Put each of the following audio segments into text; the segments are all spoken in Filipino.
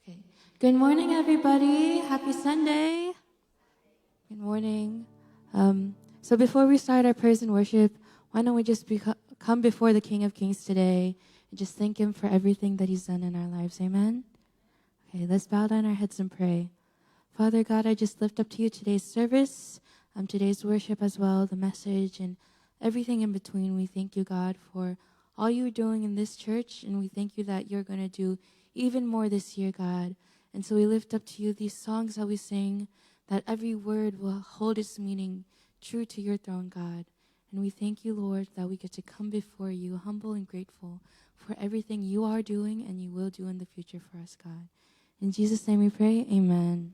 Okay. Good morning, everybody. Happy Sunday. Good morning. So before we start our praise and worship, why don't we just come before the King of Kings today and just thank Him for everything that He's done in our lives. Amen? Okay, let's bow down our heads and pray. Father God, I just lift up to you today's service, today's worship as well, the message, and everything in between. We thank you, God, for all you're doing in this church, and we thank you that you're going to do even more this year, God. And so we lift up to you these songs that we sing, that every word will hold its meaning true to your throne, God. And we thank you, Lord, that we get to come before you humble and grateful for everything you are doing and you will do in the future for us, God. In Jesus' name we pray, amen.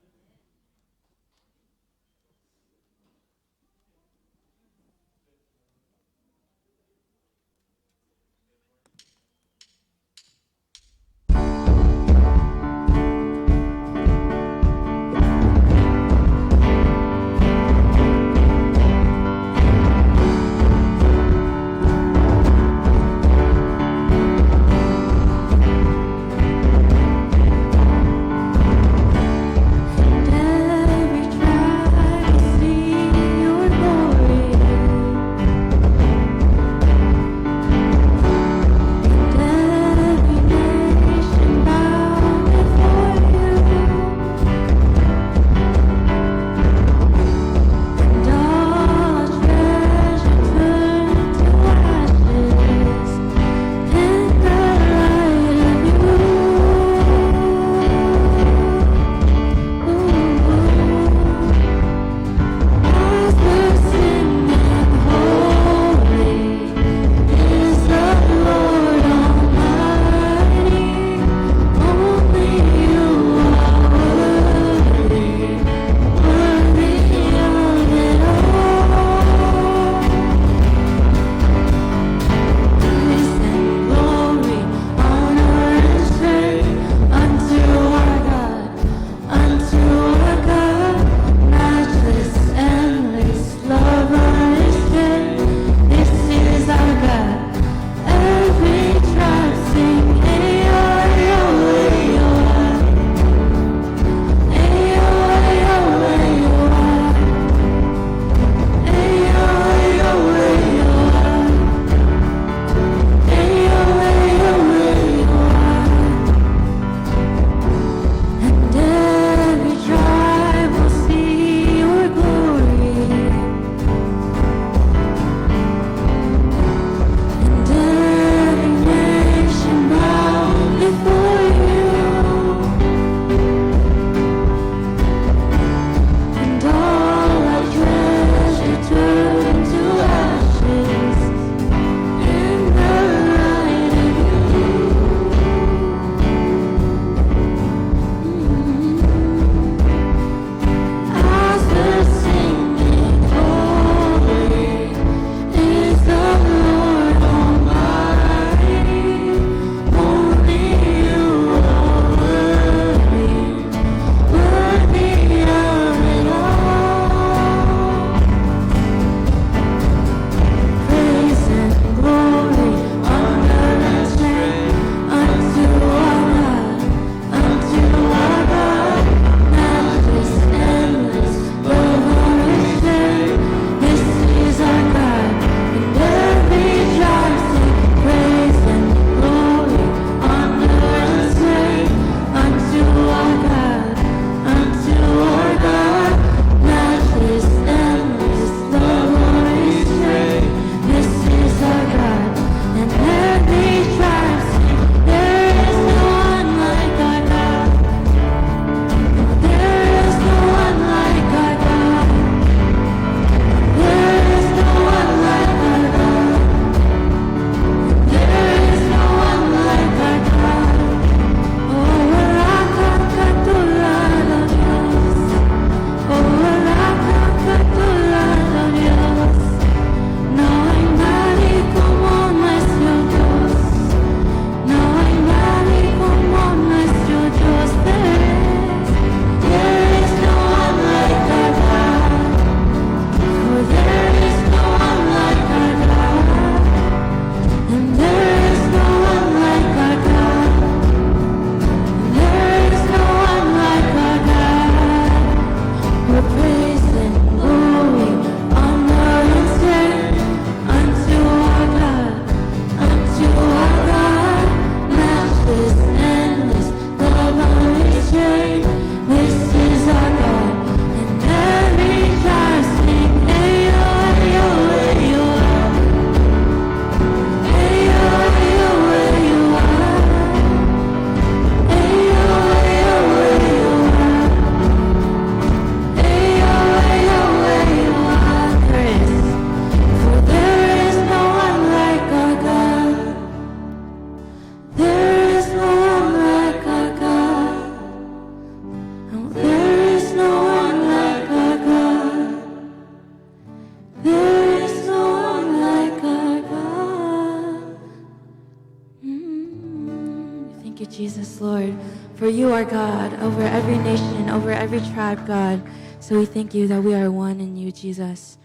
you, Jesus, Lord, for you are God over every nation, over every tribe, God. So we thank you that we are one in you, Jesus,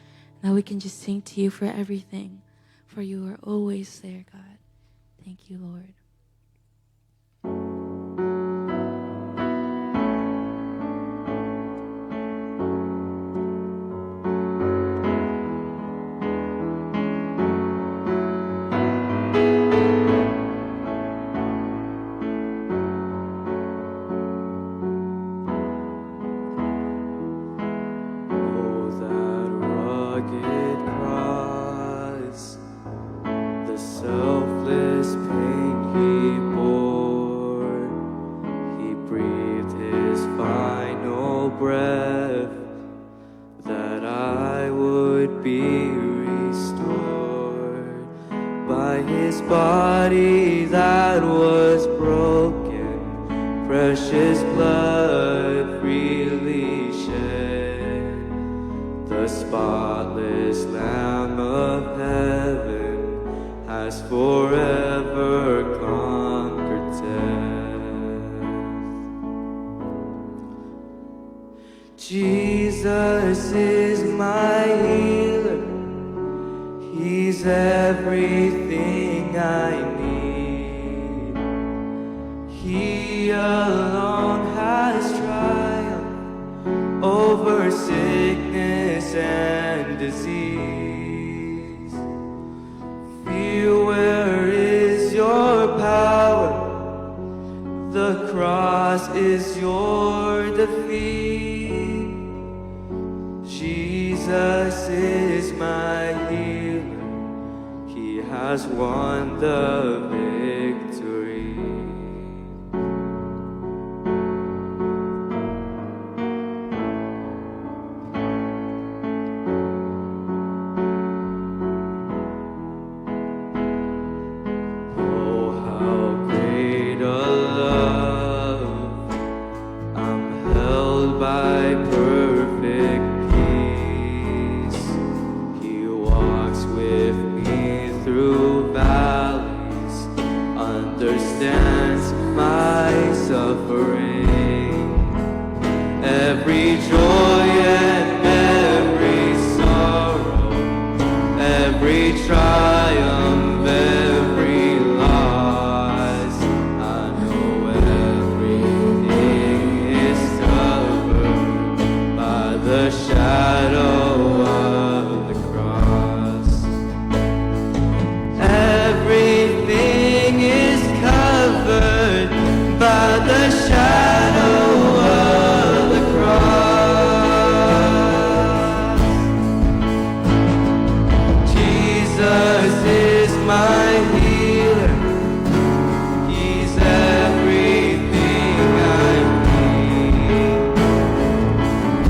that we can just sing to you for everything, for you are always there, God. Thank you, Lord. Jesus is my healer. He's everything I need. He alone has triumphed over sickness and disease. Fear, where is your power? The cross is your defeat. Jesus is my healer. He has won the victory. Oh, how great a love. I'm held by perfect peace. He walks with me through valleys, understands my suffering. Every joy and every sorrow, every triumph, every loss, I know everything is covered by the shadow of the cross. Everything is covered by the shadow of the cross. Jesus is my healer. He's everything I need.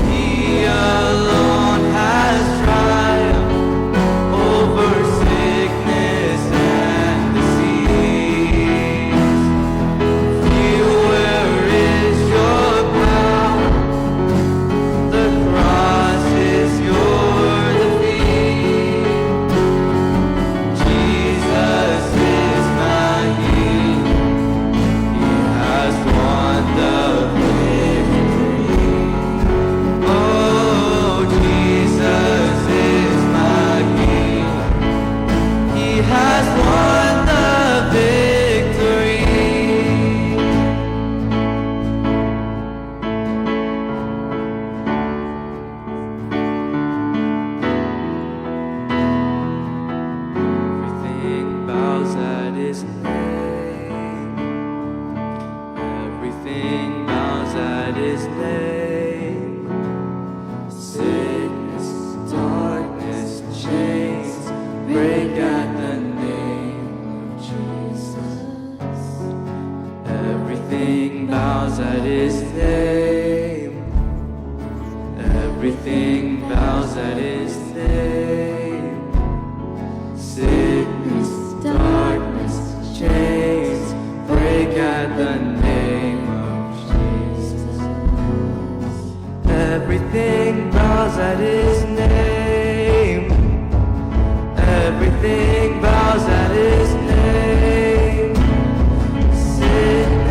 He alone has triumphed over sickness and disease. Feel, where is your power? The cross is your defeat. Jesus is my healer. He has won the victory. Oh, Jesus is my healer. He has won the victory. Everything bows at his name. Everything bows at his name. Sickness, darkness, chains break at the name of Jesus. Everything bows at his name. Everything bows at his name. Sickness, darkness, chains break at the name of Jesus. Everything bows at his name. Everything bows at his name. Sickness,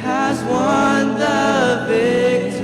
has won the victory.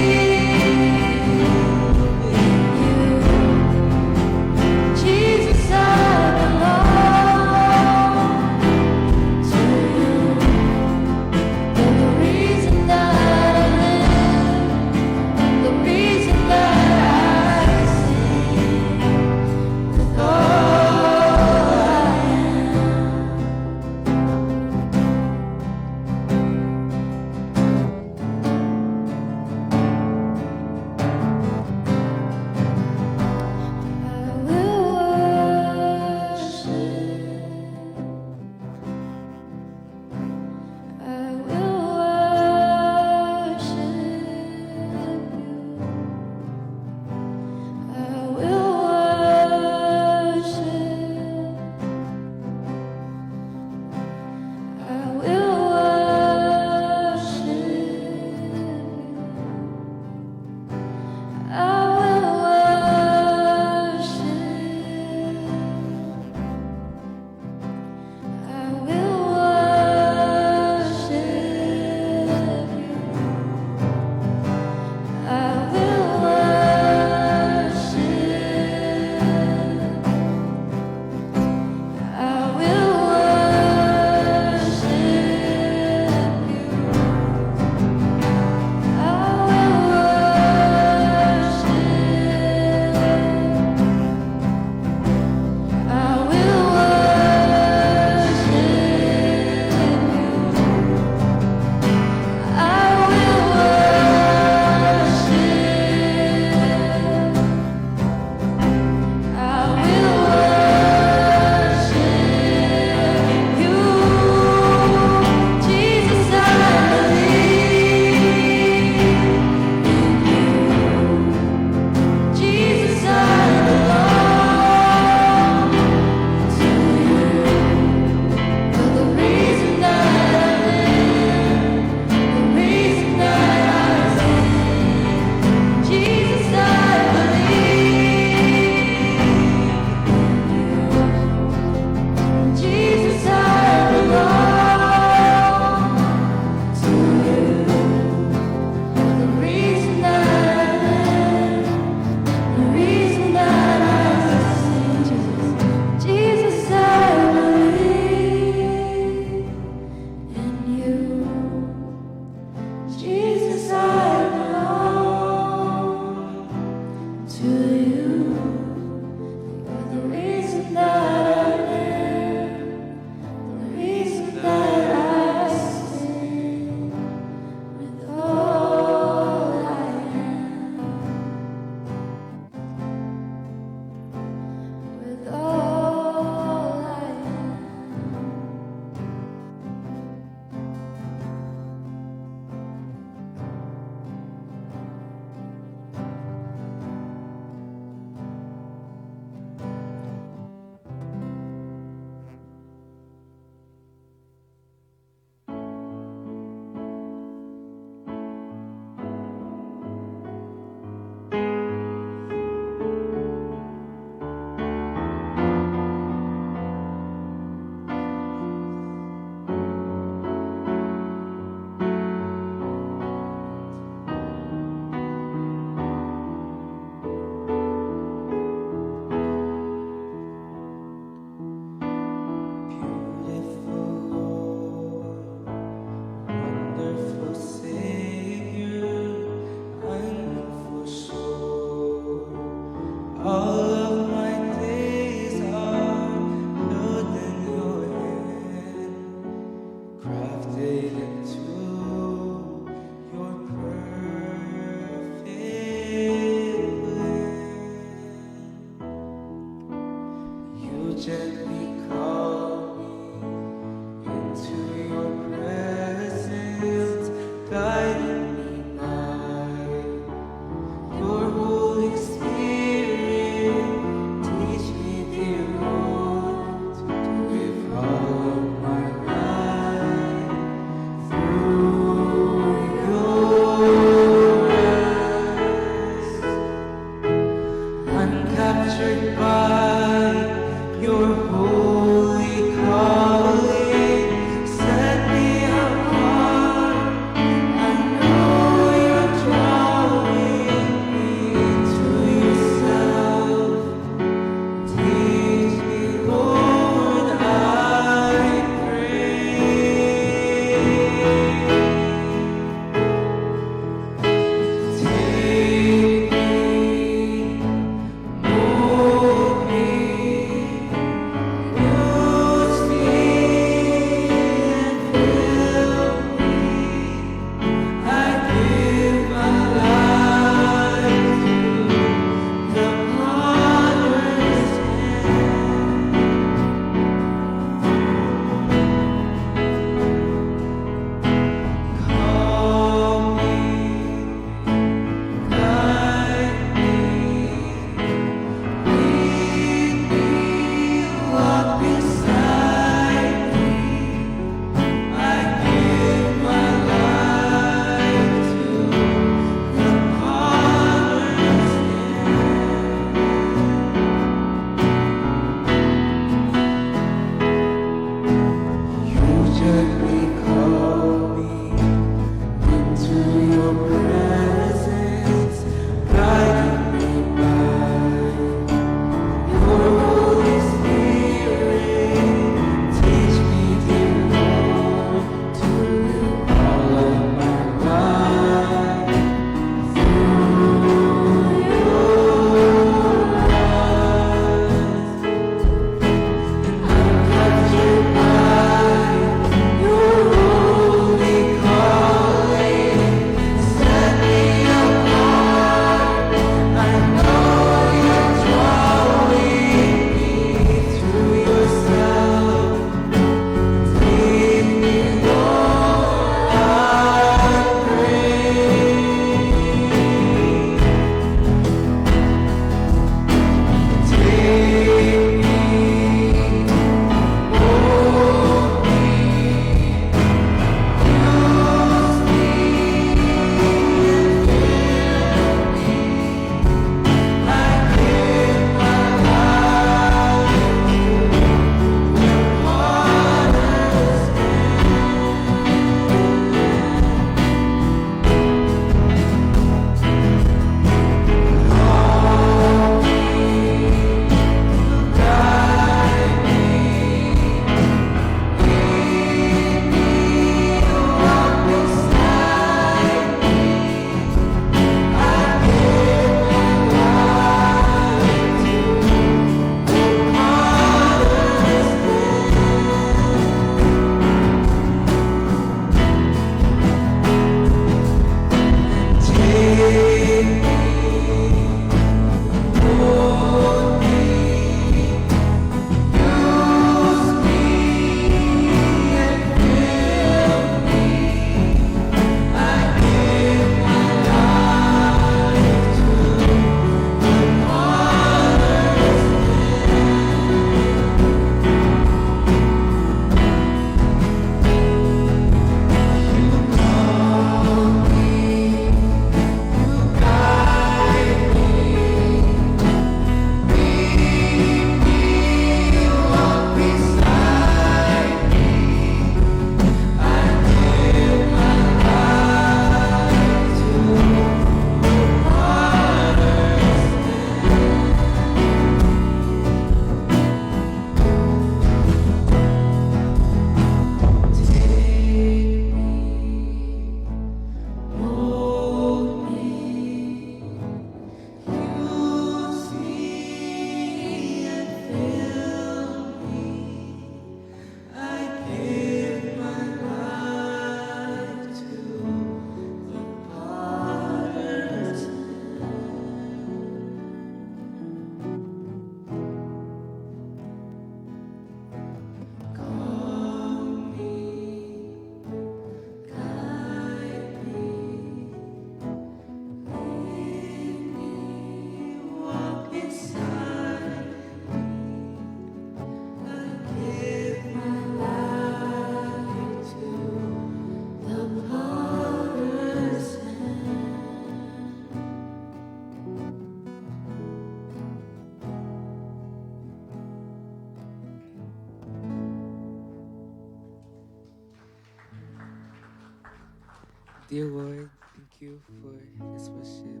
Dear Lord, thank you for this worship.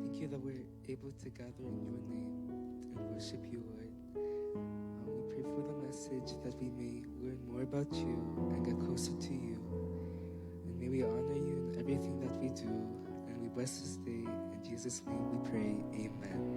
Thank you that we're able to gather in your name and worship you, Lord. We pray for the message that we may learn more about you and get closer to you. And may we honor you in everything that we do. And we bless this day. In Jesus' name we pray. Amen.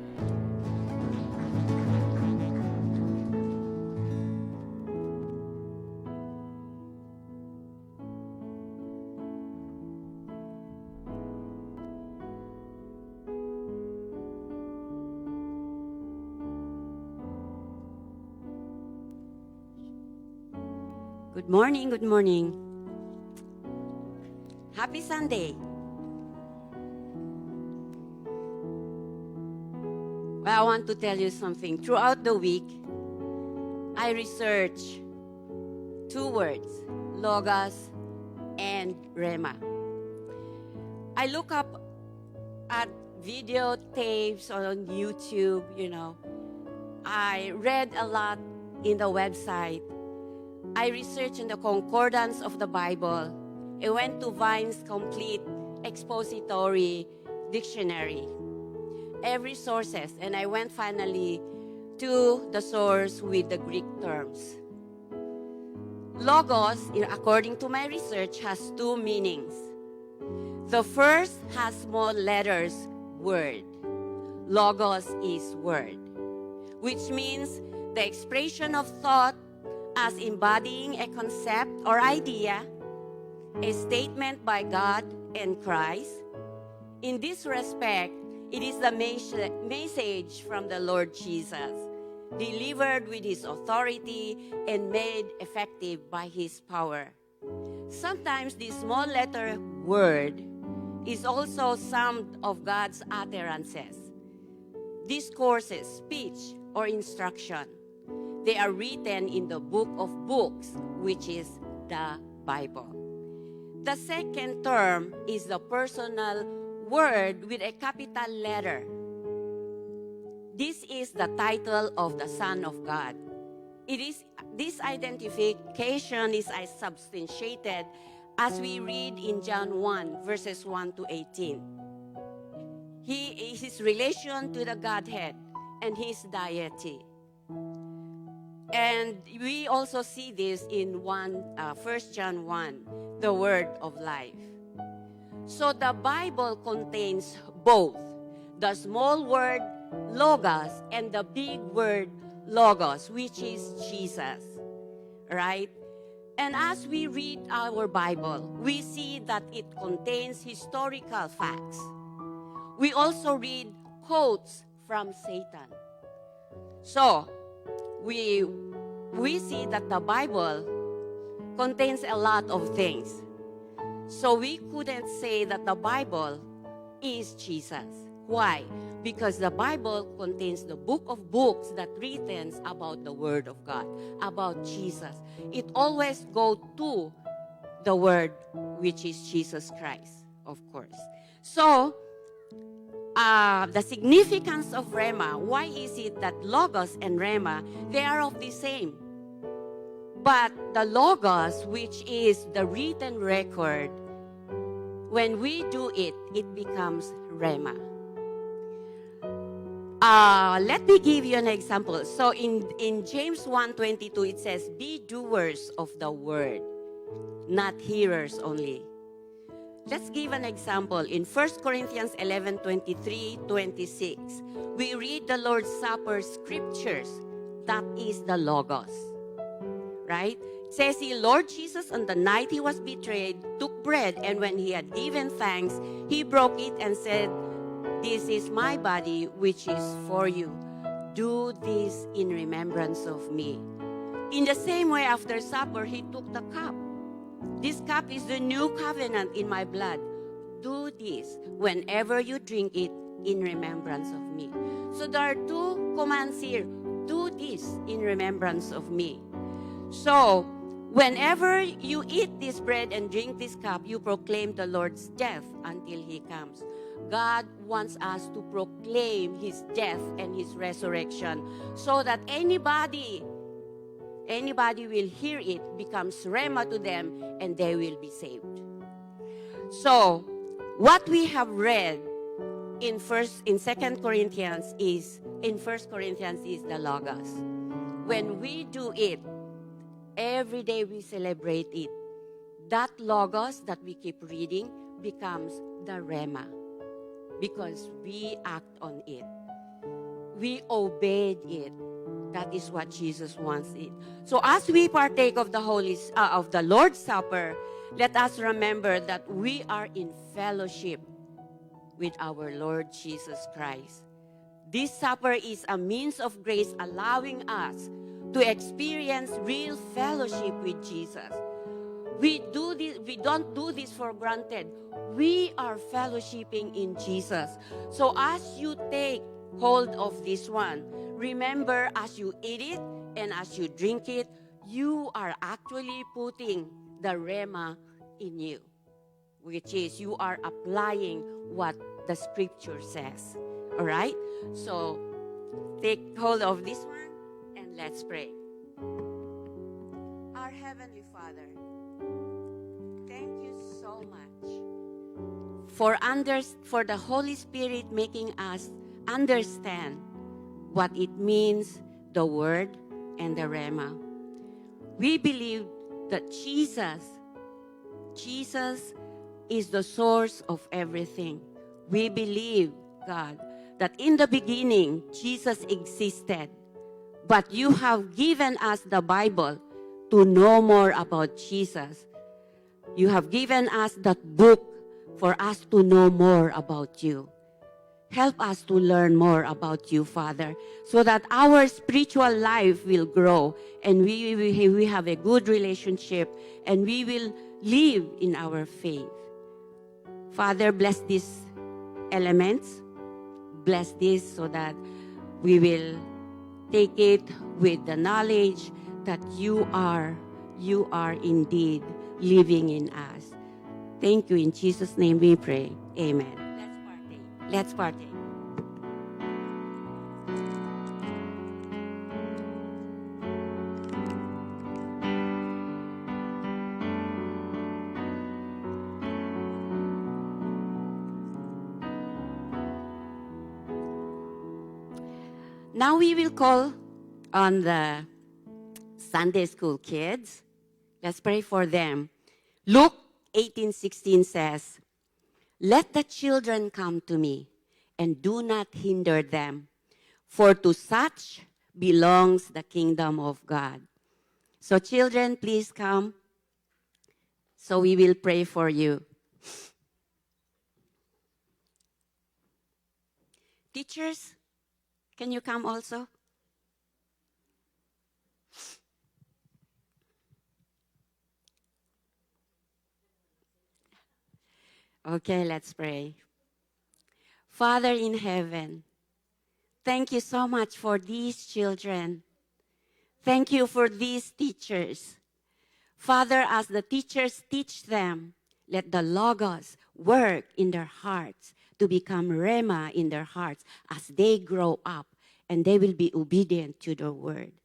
Good morning, good morning. Happy Sunday. Well, I want to tell you something. Throughout the week, I research two words, Logos and Rhema. I look up at video tapes on YouTube, I read a lot in the website. I researched in the concordance of the Bible. I went to Vine's complete expository dictionary. Every sources, and I went finally to the source with the Greek terms. Logos, according to my research, has two meanings. The first has small letters, word. Logos is word, which means the expression of thought as embodying a concept or idea, a statement by God and Christ. In this respect, it is the message from the Lord Jesus, delivered with His authority and made effective by His power. Sometimes the small letter word is also some of God's utterances, discourses, speech, or instruction. They are written in the book of books, which is the Bible. The second term is the personal word with a capital letter. This is the title of the Son of God. This identification is substantiated as we read in John 1, verses 1 to 18. His relation to the Godhead and His deity. And we also see this in 1 John 1, the word of life. So the Bible contains both the small word logos and the big word logos, which is Jesus, right? And as we read our Bible, we see that it contains historical facts. We also read quotes from Satan. So, we see that the Bible contains a lot of things. So we couldn't say that the Bible is Jesus. Why? Because the Bible contains the book of books that written about the Word of God, about Jesus. It always goes to the Word, which is Jesus Christ, of course. So, the significance of Rhema, why is it that Logos and Rhema, they are of the same? But the Logos, which is the written record, when we do it, it becomes Rhema. Let me give you an example. So in James 1:22, it says, be doers of the word, not hearers only. Let's give an example. In 1 Corinthians 11:23-26, we read the Lord's Supper scriptures. That is the Logos. Right? It says, the Lord Jesus, on the night He was betrayed, took bread, and when He had given thanks, He broke it and said, this is my body, which is for you. Do this in remembrance of me. In the same way, after supper, He took the cup. This cup is the new covenant in my blood. Do this whenever you drink it in remembrance of me. So there are two commands here. Do this in remembrance of me. So, whenever you eat this bread and drink this cup, you proclaim the Lord's death until He comes. God wants us to proclaim His death and His resurrection so that anybody will hear it, becomes Rhema to them, and they will be saved. So, what we have read in Second Corinthians is in First Corinthians is the Logos. When we do it, every day we celebrate it. That Logos that we keep reading becomes the Rema because we act on it. We obeyed it. That is what Jesus wants it. So as we partake of the Lord's Supper, let us remember that we are in fellowship with our Lord Jesus Christ. This supper is a means of grace allowing us to experience real fellowship with Jesus. We don't do this for granted. We are fellowshipping in Jesus. So as you take hold of this one, remember as you eat it and as you drink it, you are actually putting the Rema in you, which is you are applying what the scripture says. All right? So take hold of this one and let's pray. Our Heavenly Father, thank you so much for the Holy Spirit making us understand what it means, the Word and the Rema. We believe that Jesus is the source of everything. We believe, God, that in the beginning, Jesus existed. But you have given us the Bible to know more about Jesus. You have given us that book for us to know more about you. Help us to learn more about you, Father, so that our spiritual life will grow and we have a good relationship and we will live in our faith. Father, bless these elements. Bless this so that we will take it with the knowledge that you are indeed living in us. Thank you. In Jesus' name we pray. Amen. Let's partake. Now we will call on the Sunday school kids. Let's pray for them. Luke 18:16 says, "Let the children come to me, and do not hinder them, for to such belongs the kingdom of God." So children, please come. So we will pray for you. Teachers, can you come also? Okay, let's pray. Father in heaven, thank you so much for these children. Thank you for these teachers. Father, as the teachers teach them, let the Logos work in their hearts to become Rema in their hearts as they grow up and they will be obedient to the word.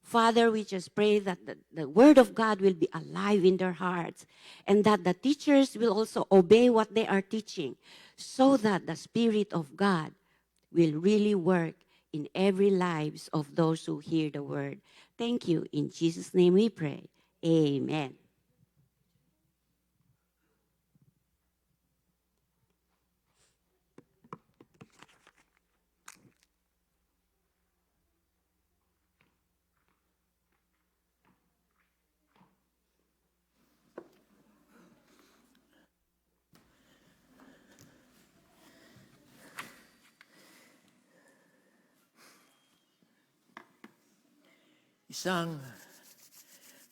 Father, we just pray that the word of God will be alive in their hearts and that the teachers will also obey what they are teaching so that the Spirit of God will really work in every lives of those who hear the word. Thank you. In Jesus' name we pray. Amen. Isang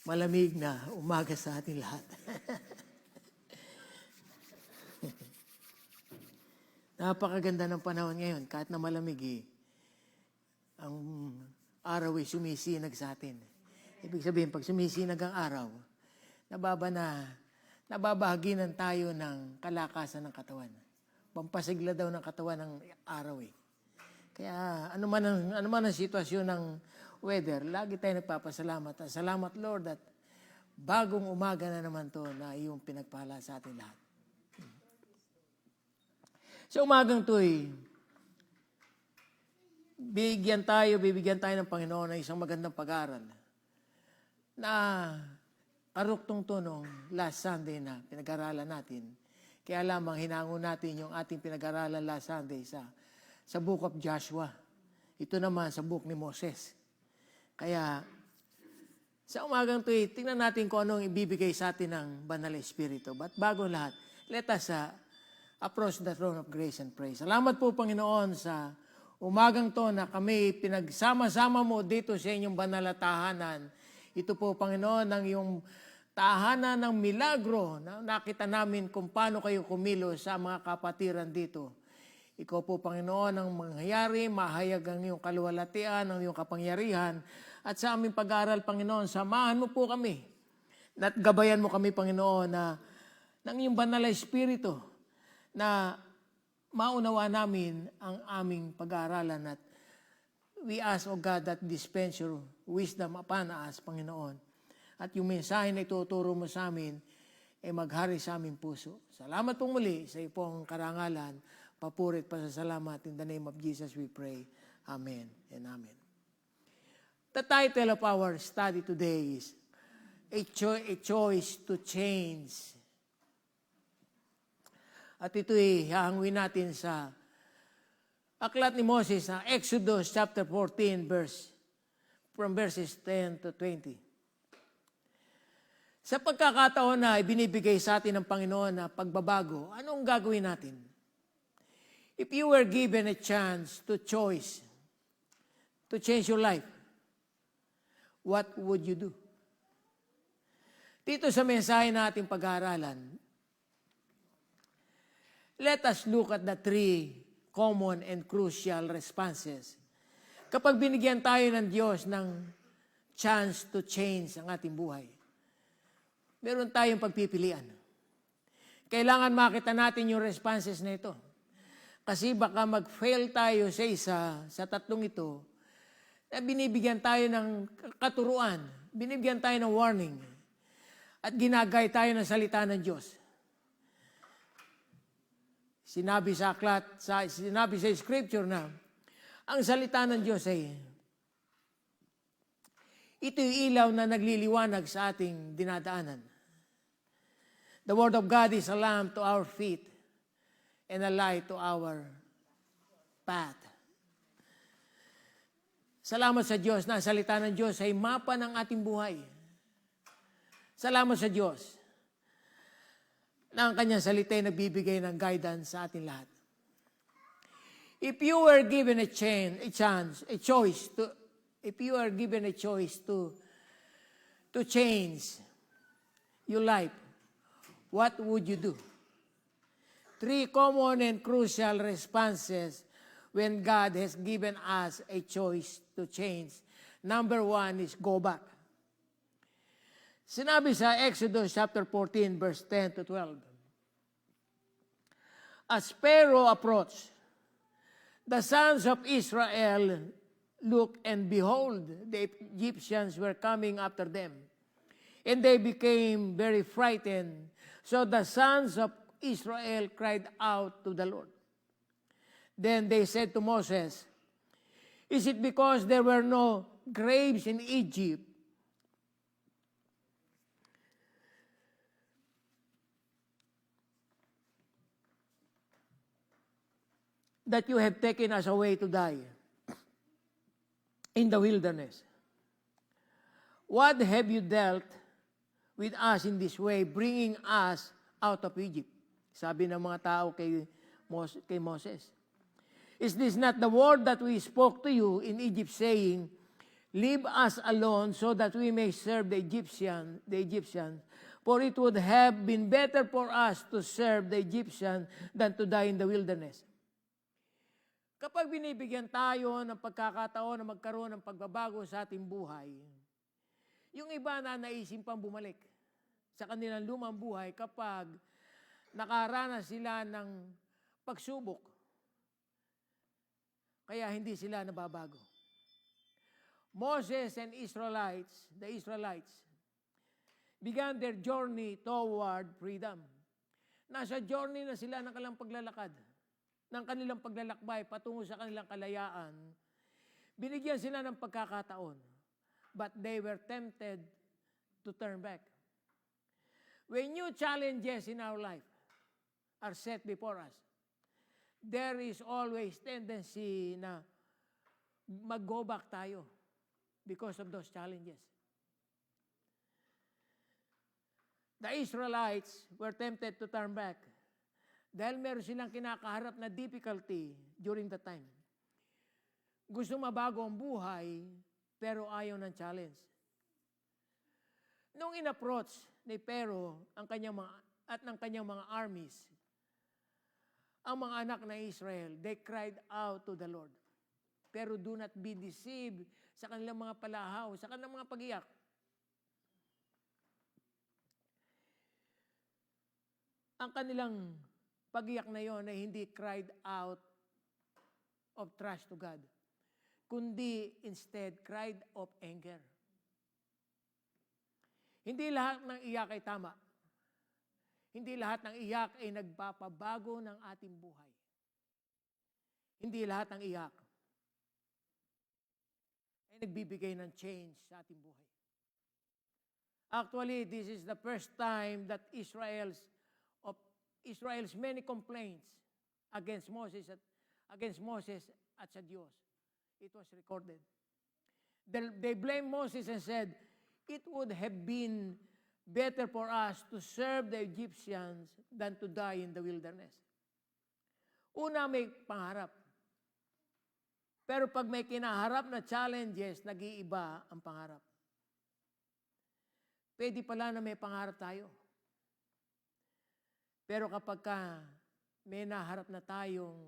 malamig na umaga sa ating lahat. Napakaganda ng panahon ngayon, kahit na malamig ang araw ay sumisinag sa atin. Ibig sabihin, pag sumisinag ang araw, nababahaginan tayo ng kalakasan ng katawan. Pampasigla daw ng katawan ng araw . Kaya ano man ang sitwasyon ng weather, lagi tayo nagpapasalamat. Salamat, Lord, at bagong umaga na naman to na iyong pinagpala sa atin lahat. In Sa umagang to'y, bibigyan tayo ng Panginoon ng isang magandang pag-aaral na karuktong to nung last Sunday na pinag-aralan natin. Kaya lamang hinango natin yung ating pinag-aralan last Sunday sa book of Joshua. Ito naman sa book ni Moses. Kaya sa umagang ito, tingnan natin kung anong ibibigay sa atin ng Banal na Espiritu. But bago lahat, let us approach the throne of grace and pray. Salamat po, Panginoon, sa umagang to na kami pinagsama-sama mo dito sa inyong banal na tahanan. Ito po, Panginoon, ang iyong tahanan ng milagro na nakita namin kung paano kayo kumilos sa mga kapatiran dito. Ikaw po, Panginoon, ang mangyayari, mahayag ang iyong kaluwalhatian, ang iyong kapangyarihan. At sa aming pag-aaral, Panginoon, samahan mo po kami. At gabayan mo kami, Panginoon, na ng iyong banal na Espiritu na maunawa namin ang aming pag-aaralan. At we ask, O God, that dispense your wisdom upon us, Panginoon. At yung mensahe na ituturo mo sa amin, ay maghari sa aming puso. Salamat po muli sa iyong karangalan. Papurit pa sa salamat. In the name of Jesus we pray. Amen and amen. The title of our study today is A Choice to Change. At ito'y hahangwin natin sa aklat ni Moses sa Exodus chapter 14 from verses 10 to 20. Sa pagkakataon na ibinibigay sa atin ng Panginoon na pagbabago, anong gagawin natin? If you were given a chance to choose to change your life, what would you do? Dito sa mensahe na ating pag-aaralan, let us look at the three common and crucial responses. Kapag binigyan tayo ng Diyos ng chance to change ang ating buhay, meron tayong pagpipilian. Kailangan makita natin yung responses na ito. Kasi baka mag-fail tayo sa isa, sa tatlong ito, na binibigyan tayo ng katuruan, binibigyan tayo ng warning, at ginagay tayo ng salita ng Diyos. Sinabi sa scripture na, ang salita ng Diyos ay, ito'y ilaw na nagliliwanag sa ating dinadaanan. The Word of God is a lamp to our feet and a light to our path. Salamat sa Diyos na ang salita ng Diyos ay mapa ng ating buhay. Salamat sa Diyos na ang kanyang salita ay nagbibigay ng guidance sa ating lahat. If you were given a choice to change your life, what would you do? Three common and crucial responses when God has given us a choice to change. Number one is go back. Sinabi sa Exodus chapter 14, verse 10 to 12. As Pharaoh approached, the sons of Israel looked, and behold, the Egyptians were coming after them. And they became very frightened. So the sons of Israel cried out to the Lord. Then they said to Moses, is it because there were no graves in Egypt that you have taken us away to die in the wilderness? What have you dealt with us in this way, bringing us out of Egypt? Sabi ng mga tao kay Moses. Is this not the word that we spoke to you in Egypt, saying, leave us alone so that we may serve the Egyptians? For it would have been better for us to serve the Egyptians than to die in the wilderness. Kapag binibigyan tayo ng pagkakataon na magkaroon ng pagbabago sa ating buhay, yung iba na naisip pang bumalik sa kanilang lumang buhay kapag nakaranas sila ng pagsubok. Kaya hindi sila nababago. Moses and the Israelites, began their journey toward freedom. Nasa journey na sila ng kanilang paglalakad. ng kanilang paglalakbay patungo sa kanilang kalayaan, binigyan sila ng pagkakataon. But they were tempted to turn back. When new challenges in our life are set before us, there is always tendency na mag-go back tayo because of those challenges. The Israelites were tempted to turn back dahil meron silang kinakaharap na difficulty during the time. Gusto mabago ang buhay, pero ayaw ng challenge. Nung in-approach ni Pharaoh at ng kanyang mga armies, ang mga anak ng Israel, they cried out to the Lord. Pero do not be deceived sa kanilang mga palahaw, sa kanilang mga pag-iyak. Ang kanilang pag-iyak na yon ay hindi cried out of trust to God, kundi instead cried of anger. Hindi lahat ng iyak ay tama. Hindi lahat ng iyak ay nagpapabago ng ating buhay. Hindi lahat ng iyak ay nagbibigay ng change sa ating buhay. Actually, this is the first time that Israel's many complaints against Moses at sa Diyos, it was recorded. They blamed Moses and said, it would have been better for us to serve the Egyptians than to die in the wilderness. Una, may pangarap. Pero pag may kinaharap na challenges, nag-iiba ang pangarap. Pwede pala na may pangarap tayo. Pero kapag may naharap na tayong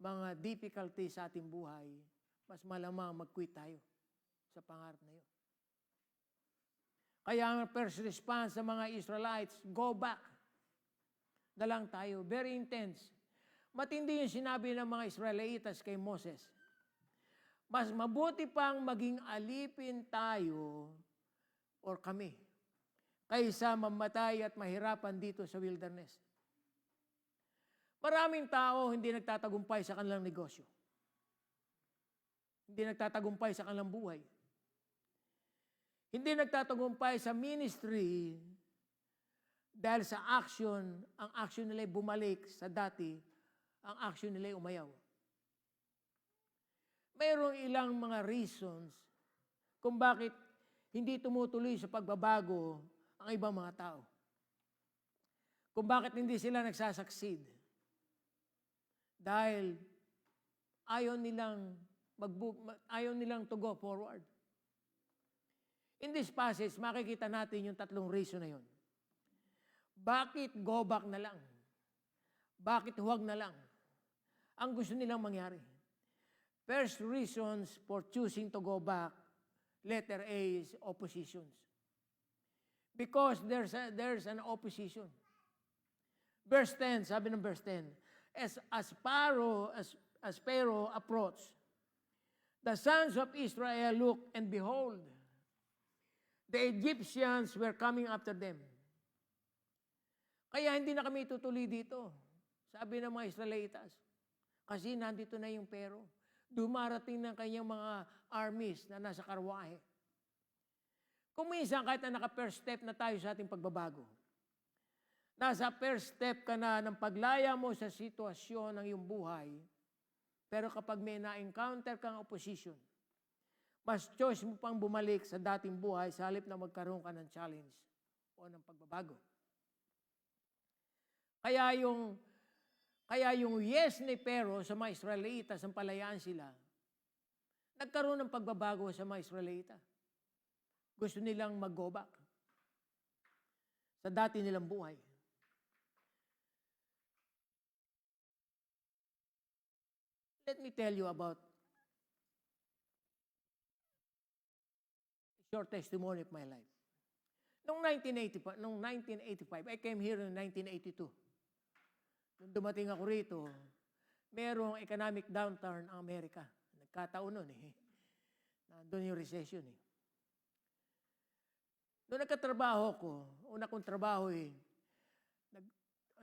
mga difficulty sa ating buhay, mas malamang mag-quit tayo sa pangarap na yun. Kaya ang first response sa mga Israelites, go back na lang tayo. Very intense. Matindi yung sinabi ng mga Israelitas kay Moses. Mas mabuti pang maging alipin tayo or kami kaysa mamatay at mahirapan dito sa wilderness. Maraming tao hindi nagtatagumpay sa kanilang negosyo. Hindi nagtatagumpay sa kanilang buhay. Hindi nagtatagumpay sa ministry dahil sa action, ang action nila ay bumalik sa dati, ang action nila ay umayaw. Mayroong ilang mga reasons kung bakit hindi tumutuloy sa pagbabago ang ibang mga tao. Kung bakit hindi sila nagsasucceed. Dahil ayaw nilang to go forward. In this passage, makikita natin yung tatlong reason na yun. Bakit go back na lang? Bakit huwag na lang? Ang gusto nilang mangyari. First reasons for choosing to go back, letter A is oppositions. Because there's an opposition. Verse 10, sabi ng verse 10, as Pharaoh approached, the sons of Israel looked, and behold, the Egyptians were coming after them. Kaya hindi na kami tutuloy dito, sabi ng mga Israelitas. Kasi nandito na yung Pharaoh. Dumarating ng kanyang mga armies na nasa karwahe. Kung minsan, kahit na naka-first step na tayo sa ating pagbabago, nasa first step ka na ng paglaya mo sa sitwasyon ng iyong buhay, pero kapag may na-encounter kang opposition, mas choice mo pang bumalik sa dating buhay sa halip na magkaroon ka ng challenge o ng pagbabago. Kaya yung yes ni Pharaoh sa mga Israelitas, ang palayaan sila, nagkaroon ng pagbabago sa mga Israelitas. Gusto nilang mag-go back sa dati nilang buhay. Let me tell you about a short testimony of my life. Noong 1985, I came here in 1982. Nung dumating ako rito, merong economic downturn ang Amerika. Nagkataon nun eh. Nandun yung recession eh. Noong nagkatrabaho ko, una kong trabaho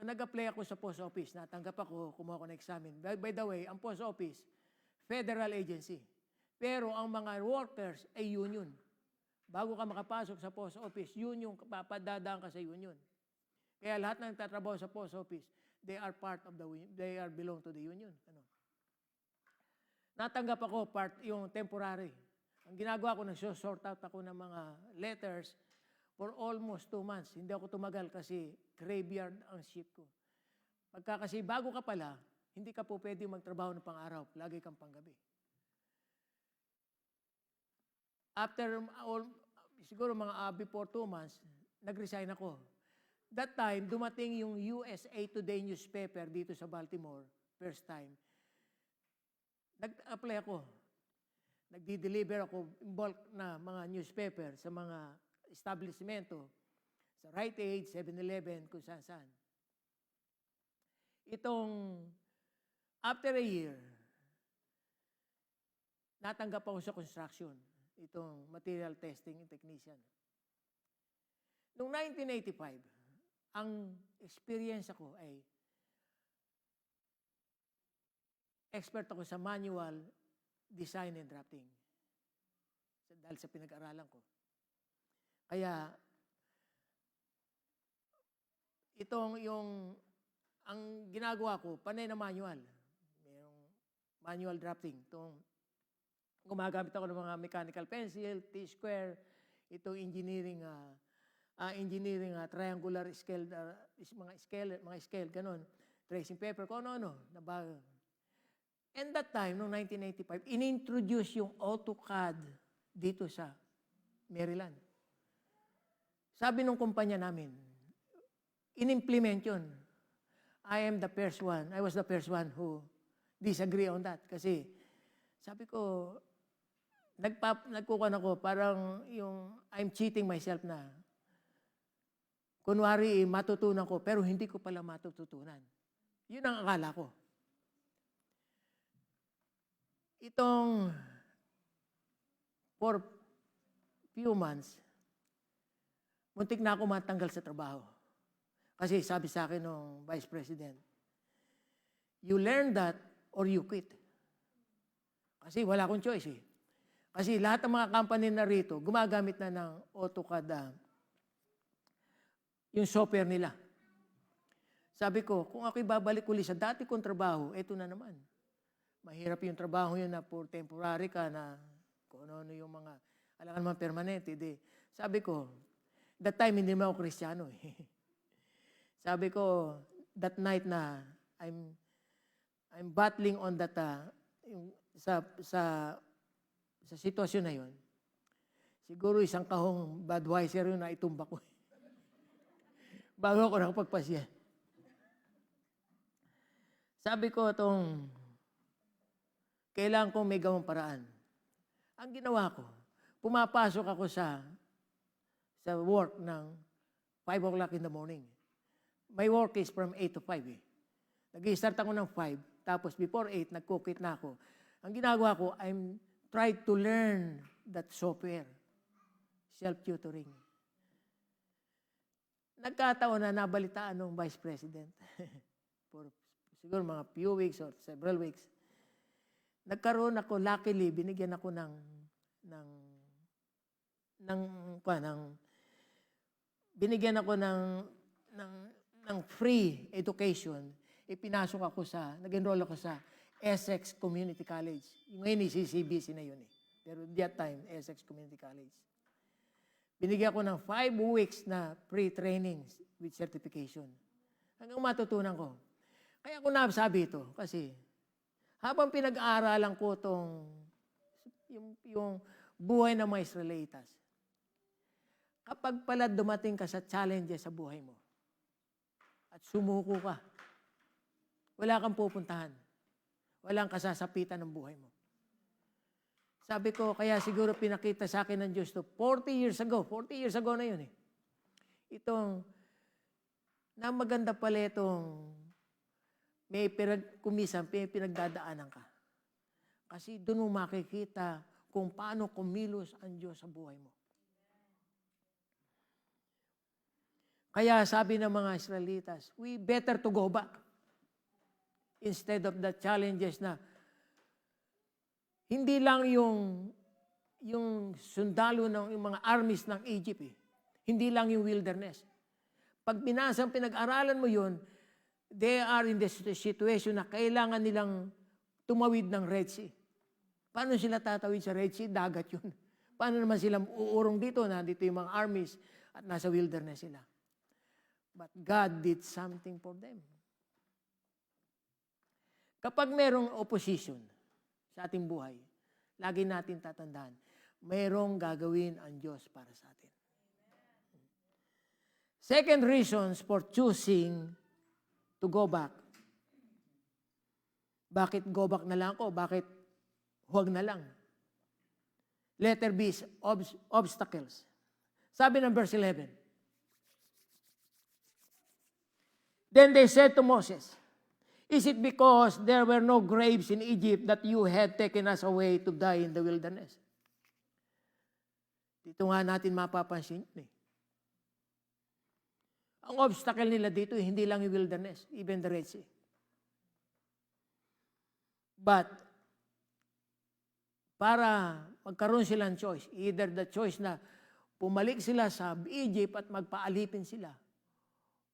nag-apply ako sa post office, natanggap ako, kumuha ako ng examen. By the way, ang post office, federal agency. Pero ang mga workers ay union. Bago ka makapasok sa post office, union, papadadaan ka sa union. Kaya lahat ng tatrabaho sa post office, they are belong to the union. Ano? Natanggap ako yung temporary. Ang ginagawa ko, nag-sort out ako ng mga letters for almost 2 months. Hindi ako tumagal kasi graveyard ang shift ko. Pagka kasi bago ka pala, hindi ka po pwede magtrabaho ng pang-araw. Lagi kang panggabi. After siguro before 2 months, nag-resign ako. That time, dumating yung USA Today newspaper dito sa Baltimore, first time. Nag-apply ako. Nagdi-deliver ako in bulk na mga newspaper sa mga establishmento, sa Rite Aid, 7-Eleven, kung saan-saan. After a year, natanggap ako sa construction, itong material testing technician. Noong 1985, ang experience ako ay expert ako sa manual design and drafting. Dahil sa pinag-aralan ko. Kaya, ang ginagawa ko, panay na manual. Mayroong manual drafting. Gumagamit ako ng mga mechanical pencil, T-square, itong engineering triangular scale, mga scale, ganun. Tracing paper, kung ano-ano. And that time, noong 1985, inintroduce yung AutoCAD dito sa Maryland. Sabi nung kumpanya namin, in-implement yun. I was the first one who disagree on that. Kasi, sabi ko, nagkukan ako, parang I'm cheating myself na. Kunwari, matutunan ko, pero hindi ko pala matututunan. Yun ang akala ko. For few months, muntik na ako matanggal sa trabaho. Kasi sabi sa akin ng Vice President, you learn that or you quit. Kasi wala akong choice eh. Kasi lahat ng mga company na rito, gumagamit na ng AutoCAD, yung software nila. Sabi ko, kung ako'y babalik uli sa dati kong trabaho, eto na naman. Mahirap yung trabaho yun na for temporary ka na kung ano yung mga, alangan naman permanente. Sabi ko, that time hindi naman ako Kristiyano eh. Sabi ko, that night na I'm battling on that, sa sitwasyon na yun, siguro isang kahong Budweiser yun na itumba ko. Bago ako nakapagpasya. Sabi ko kailangan kong may gawang paraan. Ang ginawa ko, pumapasok ako sa work ng 5 o'clock in the morning. My work is from 8 to 5 eh. Nag-i-start ako ng 5, tapos before 8, nag-cookit na ako. Ang ginagawa ko, I'm trying to learn that software. Self-tutoring. Nagkataon na nabalitaan ng Vice President for siguro mga few weeks or several weeks. Nagkaroon ako, luckily, binigyan ako ng free education. Ipinasok ako nag-enroll ako sa Essex Community College. Ngayon, CCBC na yun eh. Pero that time, Essex Community College. Binigyan ko ng 5 weeks na free trainings with certification. Hanggang matutunan ko. Kaya ako nasabi ito, kasi habang pinag-aaralan ko yung buhay ng mga Israelitas, kapag pala dumating ka sa challenges sa buhay mo, at sumuko ka, wala kang pupuntahan. Walang kasasapitan ng buhay mo. Sabi ko, kaya siguro pinakita sa akin ng Diyos to 40 years ago na yun eh. Na maganda pala may pinagdadaanan ka. Kasi doon mo makikita kung paano kumilos ang Diyos sa buhay mo. Kaya sabi ng mga Israelitas, we better to go back instead of the challenges na hindi lang yung sundalo ng yung mga armies ng Egypt Hindi lang yung wilderness. Pag binasang pinag-aralan mo yun, they are in the situation na kailangan nilang tumawid ng Red Sea. Paano sila tatawid sa Red Sea? Dagat yun. Paano naman sila uurong dito? Nandito yung mga armies at nasa wilderness sila. But God did something for them. Kapag merong opposition sa ating buhay, lagi natin tatandaan, mayroong gagawin ang Diyos para sa atin. Second reasons for choosing to go back. Bakit go back na lang ako? Bakit huwag na lang? Letter B is obstacles. Sabi ng verse 11, Then they said to Moses, Is it because there were no graves in Egypt that you had taken us away to die in the wilderness? Dito nga natin mapapansin yun Ang obstacle nila dito, hindi lang yung wilderness, even the Red Sea. But, para magkaroon silang choice, either the choice na pumalik sila sa Egypt at magpaalipin sila,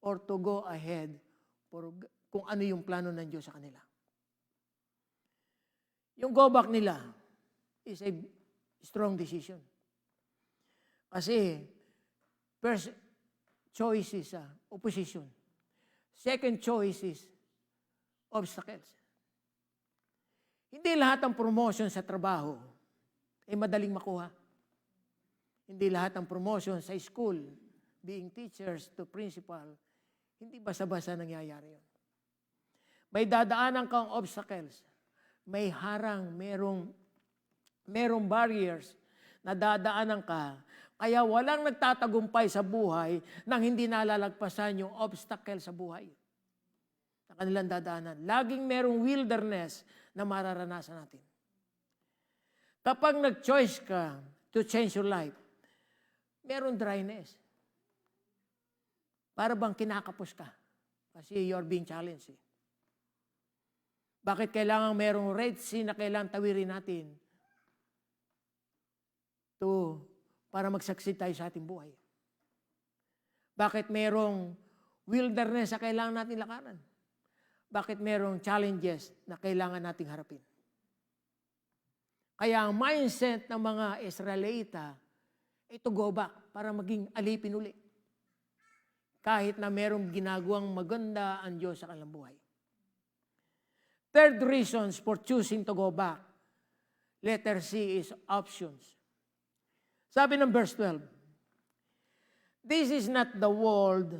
or to go ahead for kung ano yung plano ng Diyos sa kanila. Yung go back nila is a strong decision. Kasi, first choice is opposition. Second choice is obstacles. Hindi lahat ng promotion sa trabaho ay madaling makuha. Hindi lahat ng promotion sa school, being teachers to principal, hindi basta-basta nangyayari yun. May dadaanan kang obstacles. May harang, merong barriers na dadaanan ka. Kaya walang nagtatagumpay sa buhay nang hindi nalalagpasan yung obstacle sa buhay na kanilang dadaanan. Laging merong wilderness na mararanasan natin. Kapag nag-choice ka to change your life, merong dryness. Para bang kinakapos ka kasi you're being challenged. Bakit kailangan merong Red Sea na kailangan tawirin natin para mag-succeed tayo sa ating buhay? Bakit merong wilderness na kailangan natin lakaran? Bakit merong challenges na kailangan nating harapin? Kaya ang mindset ng mga Israelita ay to go back para maging alipin uli. Kahit na merong ginagawang maganda ang Diyos sa kanilang buhay. Third reasons for choosing to go back. Letter C is options. Sabi ng verse 12, This is not the word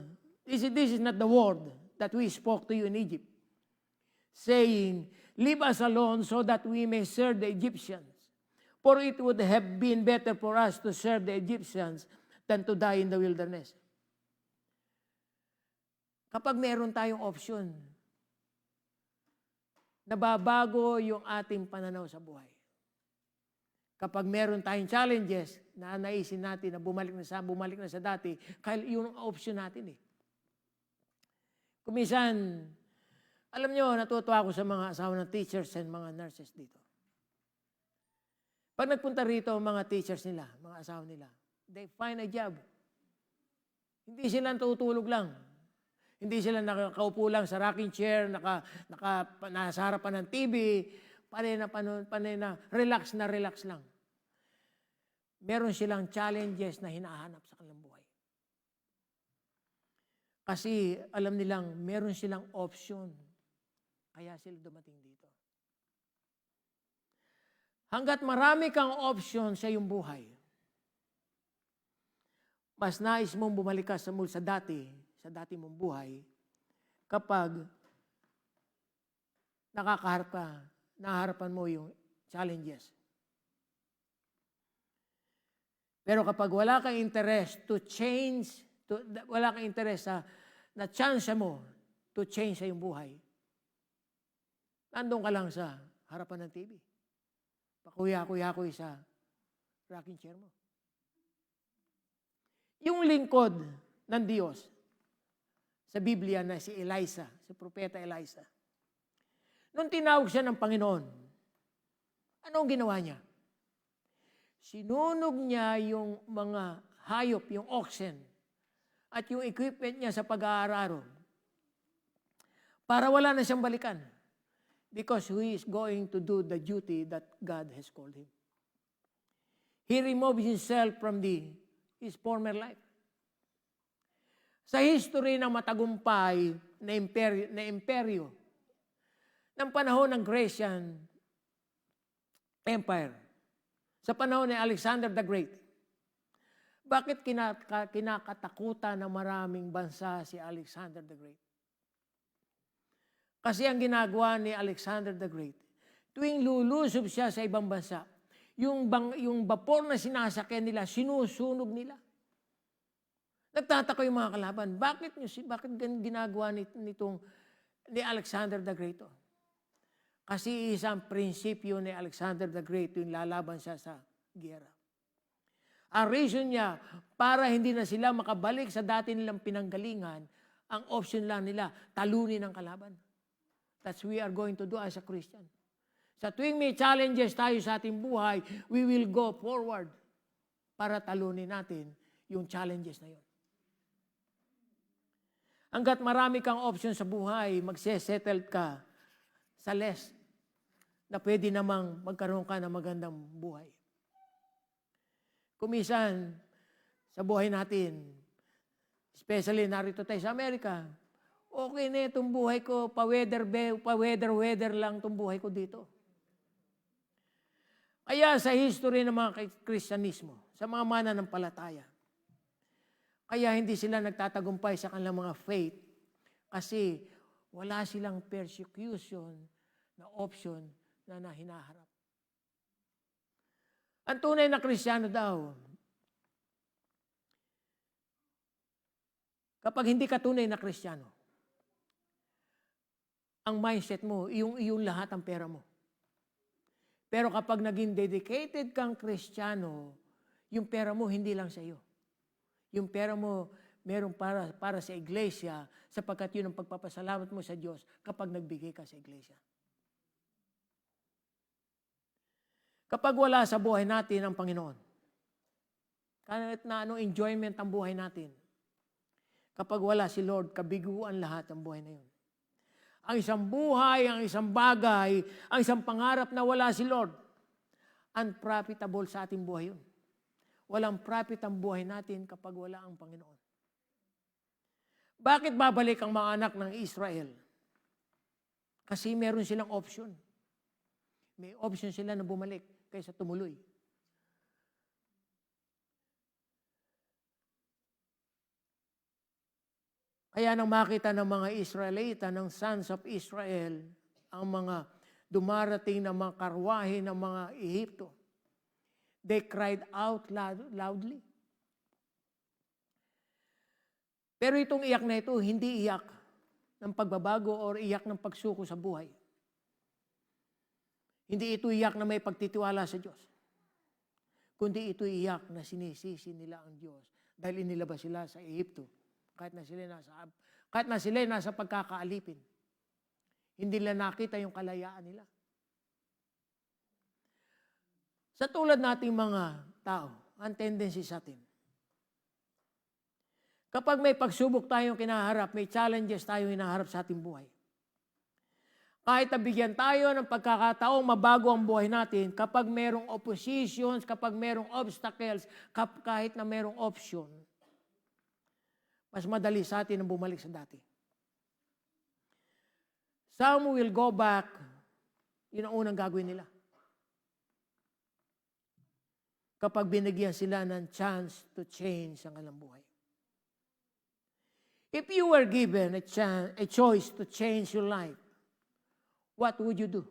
that we spoke to you in Egypt, saying, Leave us alone so that we may serve the Egyptians. For it would have been better for us to serve the Egyptians than to die in the wilderness. Kapag meron tayong option, nababago yung ating pananaw sa buhay. Kapag meron tayong challenges na naisin natin na bumalik na sa dati, yun ang option natin Kuminsan, alam nyo, natutuwa ako sa mga asawa ng teachers and mga nurses dito. Pag nagpunta rito, mga teachers nila, mga asawa nila, they find a job. Hindi sila tutulog lang. Hindi sila nakakaupo lang sa rocking chair, nasa harapan ng TV, panay na relax lang. Meron silang challenges na hinahanap sa kanilang buhay. Kasi alam nilang meron silang option. Kaya sila dumating dito. Hanggat marami kang option sa iyong buhay, mas nais mong bumalik ka sa dati mong buhay, kapag nakaharapan mo yung challenges. Pero kapag wala kang interest to change, wala kang interest na chance mo to change sa iyong buhay, nandun ka lang sa harapan ng TV. Pakuya-kuya-kuya sa rocking chair mo. Yung lingkod ng Diyos, sa Biblia na si Elisa, si Propeta Elisa. Nung tinawag siya ng Panginoon, anong ginawa niya? Sinunog niya yung mga hayop, yung oxen, at yung equipment niya sa pag-aararo para wala na siyang balikan because he is going to do the duty that God has called him. He removed himself from his former life. Sa history ng matagumpay na imperyo ng panahon ng Grecian Empire, sa panahon ni Alexander the Great, bakit kinakatakutan ng maraming bansa si Alexander the Great? Kasi ang ginagawa ni Alexander the Great, tuwing lulusob siya sa ibang bansa, yung vapor na sinasakyan nila, sinusunog nila. Nagtataka yung mga kalaban, bakit ginagawa ni Alexander the Great? Kasi isang prinsipyo ni Alexander the Great yung lalaban siya sa giyera. Ang reason niya, para hindi na sila makabalik sa dati nilang pinanggalingan, ang option lang nila, talunin ang kalaban. That's what we are going to do as a Christian. Sa tuwing may challenges tayo sa ating buhay, we will go forward para talunin natin yung challenges na yun. Hanggat marami kang option sa buhay, magsesettle ka sa less na pwede namang magkaroon ka ng magandang buhay. Kumisan sa buhay natin, especially narito tayo sa Amerika, okay na itong buhay ko, pa-weather lang itong buhay ko dito. Kaya sa history ng mga Kristyanismo, sa mga mananampalataya, kaya hindi sila nagtatagumpay sa kanilang mga faith kasi wala silang persecution na option na hinaharap. Ang tunay na Kristiyano daw, kapag hindi ka tunay na Kristiyano, ang mindset mo, iyong lahat ang pera mo. Pero kapag naging dedicated kang Kristiyano, yung pera mo hindi lang sa iyo. Yung pera mo meron para sa iglesia sapagkat yun ang pagpapasalamat mo sa Diyos kapag nagbigay ka sa iglesia. Kapag wala sa buhay natin ang Panginoon, kahit na anong enjoyment ang buhay natin, kapag wala si Lord, kabiguan lahat ang buhay na yun. Ang isang buhay, ang isang bagay, ang isang pangarap na wala si Lord, unprofitable sa ating buhay yun. Walang profit ang buhay natin kapag wala ang Panginoon. Bakit babalik ang mga anak ng Israel? Kasi meron silang option. May option sila na bumalik kaysa tumuloy. Kaya nang makita ng mga Israelita, ng sons of Israel, ang mga dumarating na mga karwahe ng mga Ehipto, they cried out loudly. Pero itong iyak na ito, hindi iyak ng pagbabago o iyak ng pagsuko sa buhay. Hindi ito iyak na may pagtitiwala sa Diyos. Kundi ito iyak na sinisisi nila ang Diyos dahil inilabas sila sa Ehipto kahit na sila nasa pagkakaalipin. Hindi nila nakita yung kalayaan nila. Sa tulad nating mga tao, ang tendency sa atin, kapag may pagsubok tayong kinaharap, may challenges tayong hinaharap sa ating buhay, kahit nabigyan tayo ng pagkakataong mabago ang buhay natin, kapag merong oppositions, kapag merong obstacles, kahit na merong option, mas madali sa atin ang bumalik sa dati. Some will go back, yun ang unang gagawin nila. Kapag binigyan sila ng chance to change ang kanilang buhay. If you were given a choice to change your life, what would you do?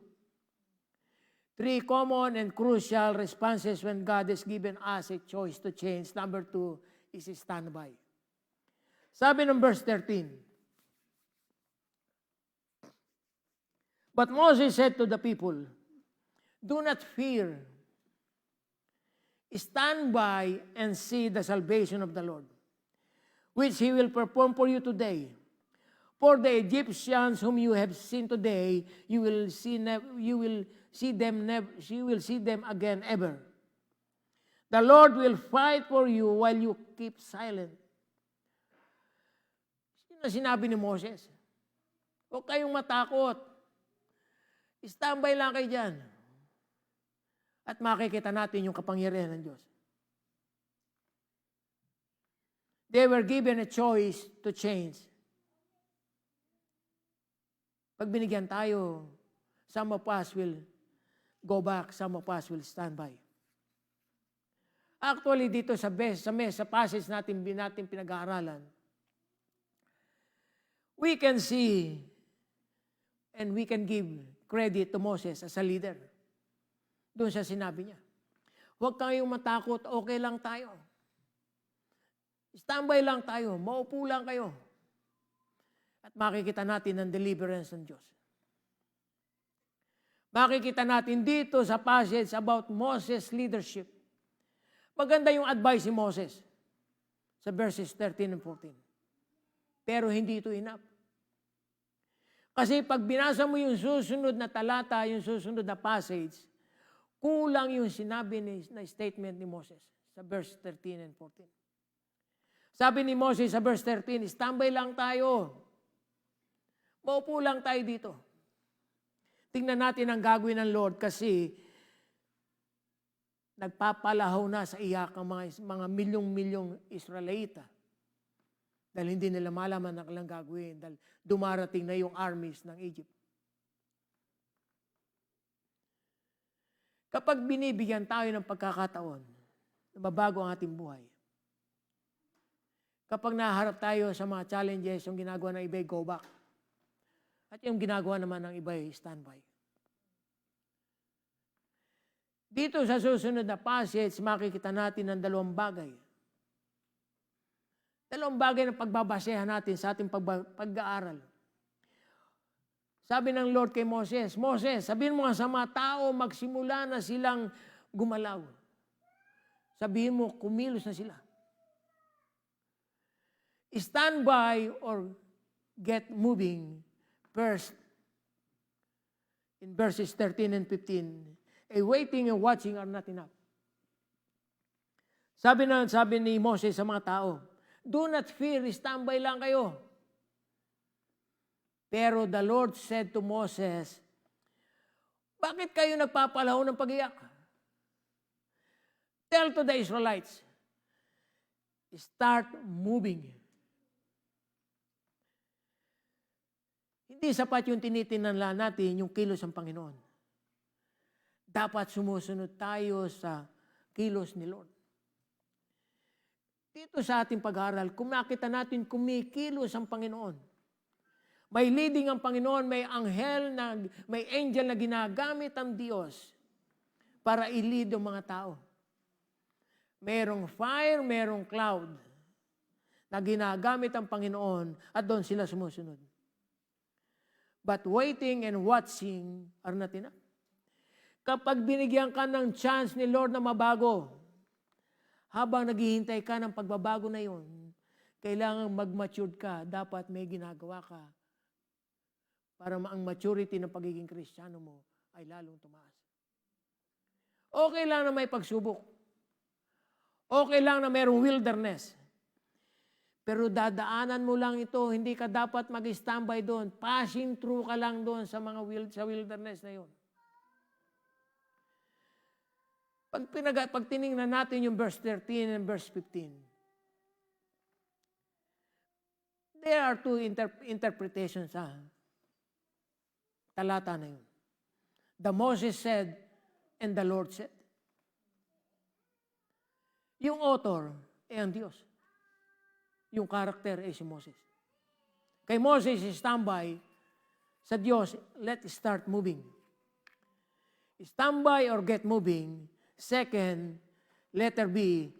3 common and crucial responses when God has given us a choice to change. Number 2 is stand by. Sabi ng verse 13, but Moses said to the people, do not fear. Stand by and see the salvation of the Lord, which He will perform for you today. For the Egyptians whom you have seen today, you will see them again ever. The Lord will fight for you while you keep silent. Sino sinabi ni Moses? Huwag kayong matakot. Standby lang kayo dyan. At makikita natin yung kapangyarihan ng Diyos. They were given a choice to change. Pag binigyan tayo, some of us will go back, some of us will stand by. Actually, dito sa passage natin pinag-aaralan, we can see and we can give credit to Moses as a leader. Doon siya sinabi niya, huwag kayong matakot, okay lang tayo. Standby lang tayo, maupo lang kayo. At makikita natin ang deliverance ng Diyos. Makikita natin dito sa passage about Moses' leadership. Maganda yung advice ni Moses sa verses 13 and 14. Pero hindi ito enough. Kasi pag binasa mo yung susunod na talata, yung susunod na passage, kulang yung sinabi na statement ni Moses sa verse 13 and 14. Sabi ni Moses sa verse 13, standby lang tayo. Maupo lang tayo dito. Tingnan natin ang gagawin ng Lord kasi nagpapalahaw na sa iyak ang mga milyong-milyong Israelita. Dahil hindi nila malaman ang kailang gagawin. Dahil dumarating na yung armies ng Egypt. Kapag binibigyan tayo ng pagkakataon na mabago ang ating buhay, kapag naharap tayo sa mga challenges, yung ginagawa ng iba, go back. At yung ginagawa naman ng iba, standby. Dito sa susunod na passage, makikita natin ang dalawang bagay. Dalawang bagay na pagbabasehan natin sa ating pag-aaral. Sabi ng Lord kay Moses, Moses, sabihin mo nga sa mga tao, magsimula na silang gumalaw. Sabihin mo, kumilos na sila. Stand by or get moving. First, in verses 13 and 15, waiting and watching are not enough. Sabi ni Moses sa mga tao, do not fear, standby lang kayo. Pero the Lord said to Moses, bakit kayo nagpapalaho ng pag-iyak? Tell to the Israelites, start moving. Hindi sapat yung tinitingnan natin yung kilos ng Panginoon. Dapat sumusunod tayo sa kilos ni Lord. Dito sa ating pag-aaral, kung makita natin kumikilos ang Panginoon, may leading ang Panginoon, may angel na ginagamit ang Diyos para i-lead ang mga tao. Merong fire, merong cloud na ginagamit ang Panginoon at doon sila sumusunod. But waiting and watching are not enough. Kapag binigyan ka ng chance ni Lord na mabago, habang naghihintay ka ng pagbabago na yun, kailangan mag-matured ka, dapat may ginagawa ka para ang maturity ng pagiging Kristiyano mo ay lalong tumaas. Okay lang na may pagsubok. Okay lang na mayroong wilderness. Pero dadaanan mo lang ito, hindi ka dapat mag-standby doon. Passing through ka lang doon sa sa wilderness na yun. Pag tinignan natin yung verse 13 and verse 15, there are two interpretations sa talata na yun. The Moses said and the Lord said. Yung author ay ang Diyos. Yung karakter ay si Moses. Kay Moses, standby. Sa Diyos, let's start moving. Standby or get moving. Second, letter B,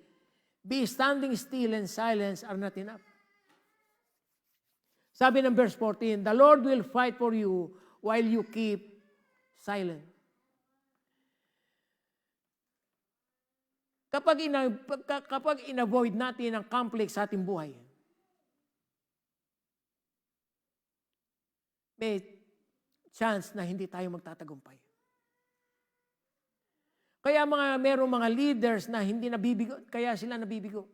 be standing still and silence are not enough. Sabi ng verse 14, the Lord will fight for you while you keep silent. Kapag in-avoid natin ang conflict sa ating buhay, may chance na hindi tayo magtatagumpay. Kaya merong mga leaders na hindi nabibigo, kaya sila nabibigo.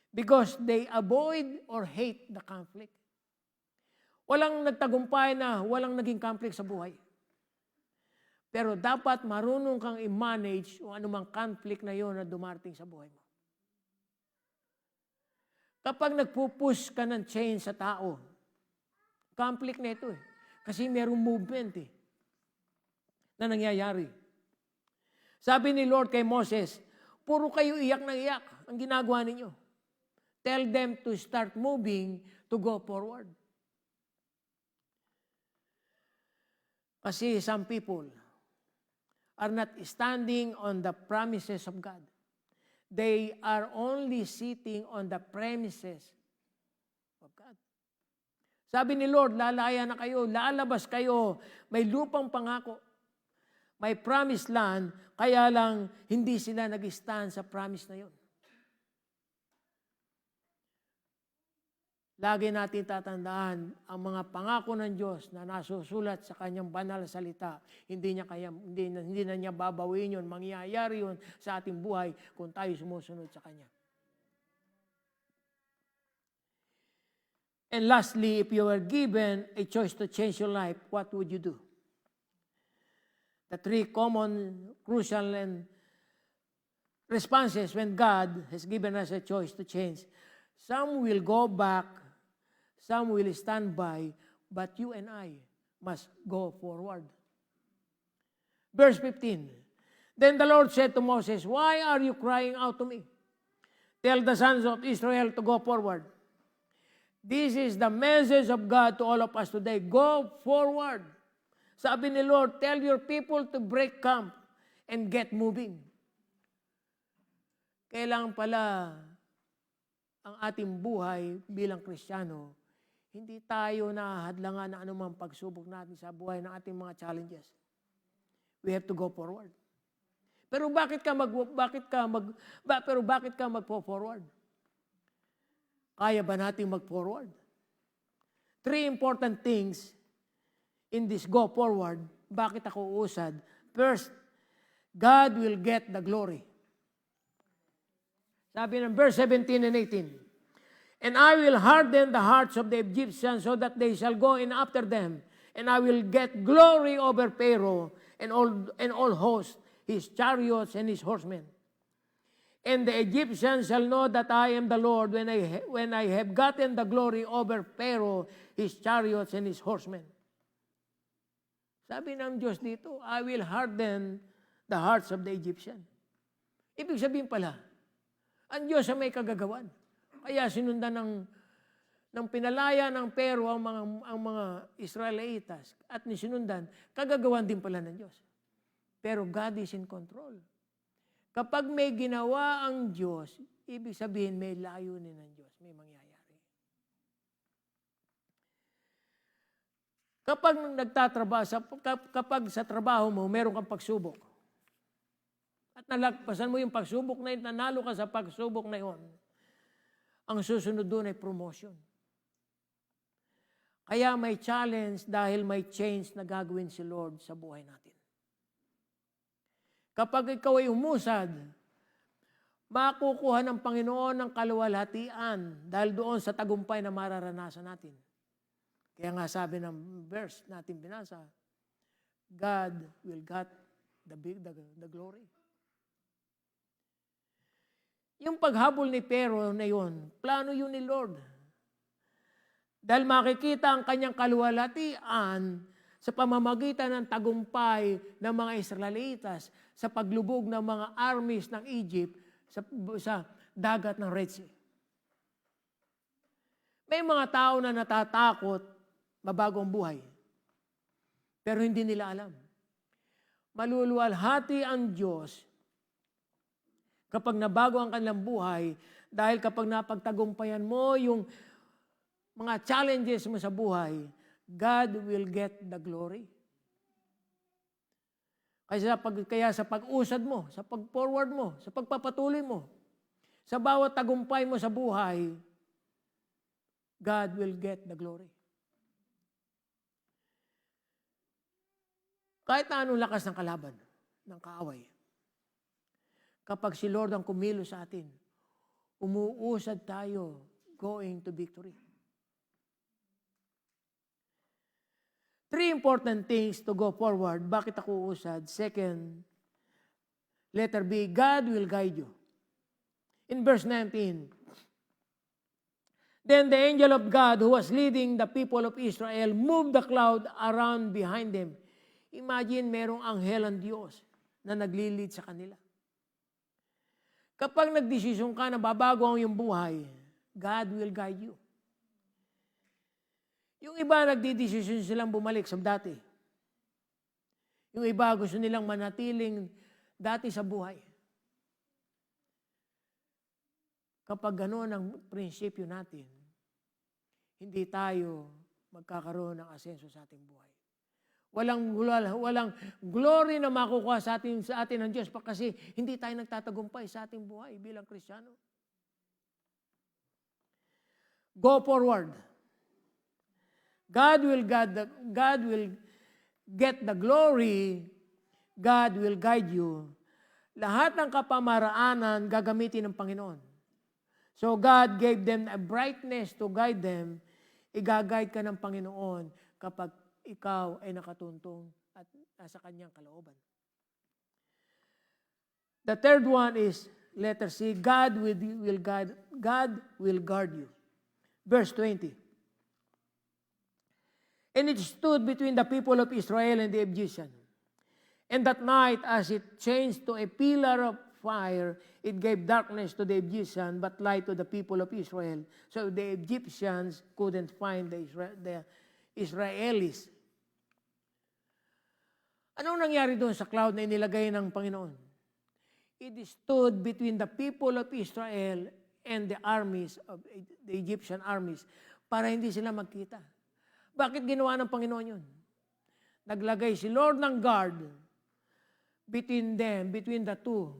Because they avoid or hate the conflict. Walang nagtagumpay na walang naging conflict sa buhay. Pero dapat marunong kang i-manage o anumang conflict na yon na dumarating sa buhay mo. Kapag nagpupush ka ng change sa tao, conflict na ito eh. Kasi merong movement na nangyayari. Sabi ni Lord kay Moses, puro kayo iyak ng iyak ang ginagawa ninyo. Tell them to start moving to go forward. Kasi some people are not standing on the promises of God. They are only sitting on the premises of God. Sabi ni Lord, lalaya na kayo, lalabas kayo, may lupang pangako, may promised land, kaya lang hindi sila nag-stand sa promise na yon. Lagi natin tatandaan ang mga pangako ng Diyos na nasusulat sa kanyang banal na salita. Hindi na niya babawiin yun, mangyayari yun sa ating buhay kung tayo sumusunod sa kanya. And lastly, if you were given a choice to change your life, what would you do? The three common, crucial, and responses when God has given us a choice to change. Some will go back, some will stand by, but you and I must go forward. Verse 15. Then the Lord said to Moses, why are you crying out to me? Tell the sons of Israel to go forward. This is the message of God to all of us today. Go forward. Sabi ni Lord, tell your people to break camp and get moving. Kailangan pala ang ating buhay bilang Kristiyano, hindi tayo nahadlangan ng anumang pagsubok natin sa buhay ng ating mga challenges. We have to go forward. Pero bakit ka magpo-forward? Kaya ba nating mag-forward? Three important things in this go forward. Bakit ako uusad? First, God will get the glory. Sabi ng verse 17 and 18. And I will harden the hearts of the Egyptians so that they shall go in after them. And I will get glory over Pharaoh and all hosts, his chariots and his horsemen. And the Egyptians shall know that I am the Lord when I have gotten the glory over Pharaoh, his chariots and his horsemen. Sabi ng Diyos dito, I will harden the hearts of the Egyptian. Ibig sabihin pala, ang Diyos ay may kagagawan. Kaya sinundan ng pinalaya ng Pharaoh ang mga Israelitas at sinundan, kagagawan din pala ng Diyos. Pero God is in control. Kapag may ginawa ang Diyos, ibig sabihin may layunin ng Diyos, may mangyayari. Kapag sa trabaho mo, meron kang pagsubok, at nalagpasan mo yung pagsubok na yun, nanalo ka sa pagsubok na yun, ang susunod doon ay promotion. Kaya may challenge dahil may change na gagawin si Lord sa buhay natin. Kapag ikaw ay umusad, makukuha ng Panginoon ng kaluwalhatian dahil doon sa tagumpay na mararanasan natin. Kaya nga sabi ng verse natin binasa, God will get the glory. Yung paghabol ni Pharaoh na yun, plano yun ni Lord. Dahil makikita ang kanyang kaluwalhatian sa pamamagitan ng tagumpay ng mga Israelitas sa paglubog ng mga armies ng Egypt sa dagat ng Red Sea. May mga tao na natatakot, mabago ang buhay. Pero hindi nila alam. Maluluwalhati ang Diyos kapag nabago ang kanilang buhay, dahil kapag napagtagumpayan mo yung mga challenges mo sa buhay, God will get the glory. Kaya sa pag-usad mo, sa pag-forward mo, sa pagpapatuloy mo, sa bawat tagumpay mo sa buhay, God will get the glory. Kahit na anong lakas ng kalaban, ng kaaway, kapag si Lord ang kumilos sa atin, umuusad tayo going to victory. 3 important things to go forward. Bakit ako uusad? Second, letter B, God will guide you. In verse 19, then the angel of God who was leading the people of Israel moved the cloud around behind them. Imagine merong anghel ng Diyos na naglilid sa kanila. Kapag nagdesisyon ka na babago ang iyong buhay, God will guide you. Yung iba nagdidesisyon silang bumalik sa dati. Yung iba gusto nilang manatiling dati sa buhay. Kapag gano'n ang prinsipyo natin, hindi tayo magkakaroon ng asenso sa ating buhay. Walang glory na makukuha sa atin ng Diyos kasi hindi tayo nagtatagumpay sa ating buhay bilang Kristiyano. Go forward. God will get the glory. God will guide you. Lahat ng kapamaraanan gagamitin ng Panginoon. So God gave them a brightness to guide them. Igaguide ka ng Panginoon kapag ikaw ay nakatuntong at nasa kanyang kalooban. The third one is letter C, God will guard you. Verse 20. And it stood between the people of Israel and the Egyptian. And that night, as it changed to a pillar of fire, it gave darkness to the Egyptian, but light to the people of Israel. So the Egyptians couldn't find the Israelis. Anong nangyari doon sa cloud na inilagay ng Panginoon? It stood between the people of Israel and the armies of the Egyptian armies para hindi sila magkita. Bakit ginawa ng Panginoon yun? Naglagay si Lord ng guard between them, between the two,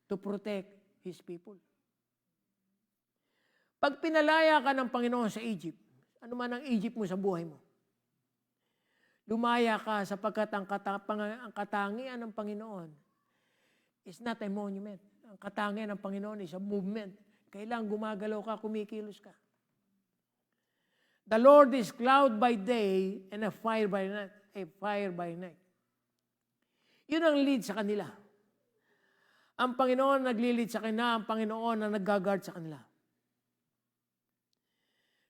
to protect His people. Pag pinalaya ka ng Panginoon sa Egypt, ano man ang Egypt mo sa buhay mo, lumaya ka sapagkat ang katangian ng Panginoon is not a monument. Ang katangian ng Panginoon is a movement. Kailangan gumagalaw ka, kumikilos ka. The Lord is cloud by day and a fire by night. A fire by night. Yun ang lead sa kanila. Ang Panginoon naglilid sa kanila, ang Panginoon ang nag-guard sa kanila.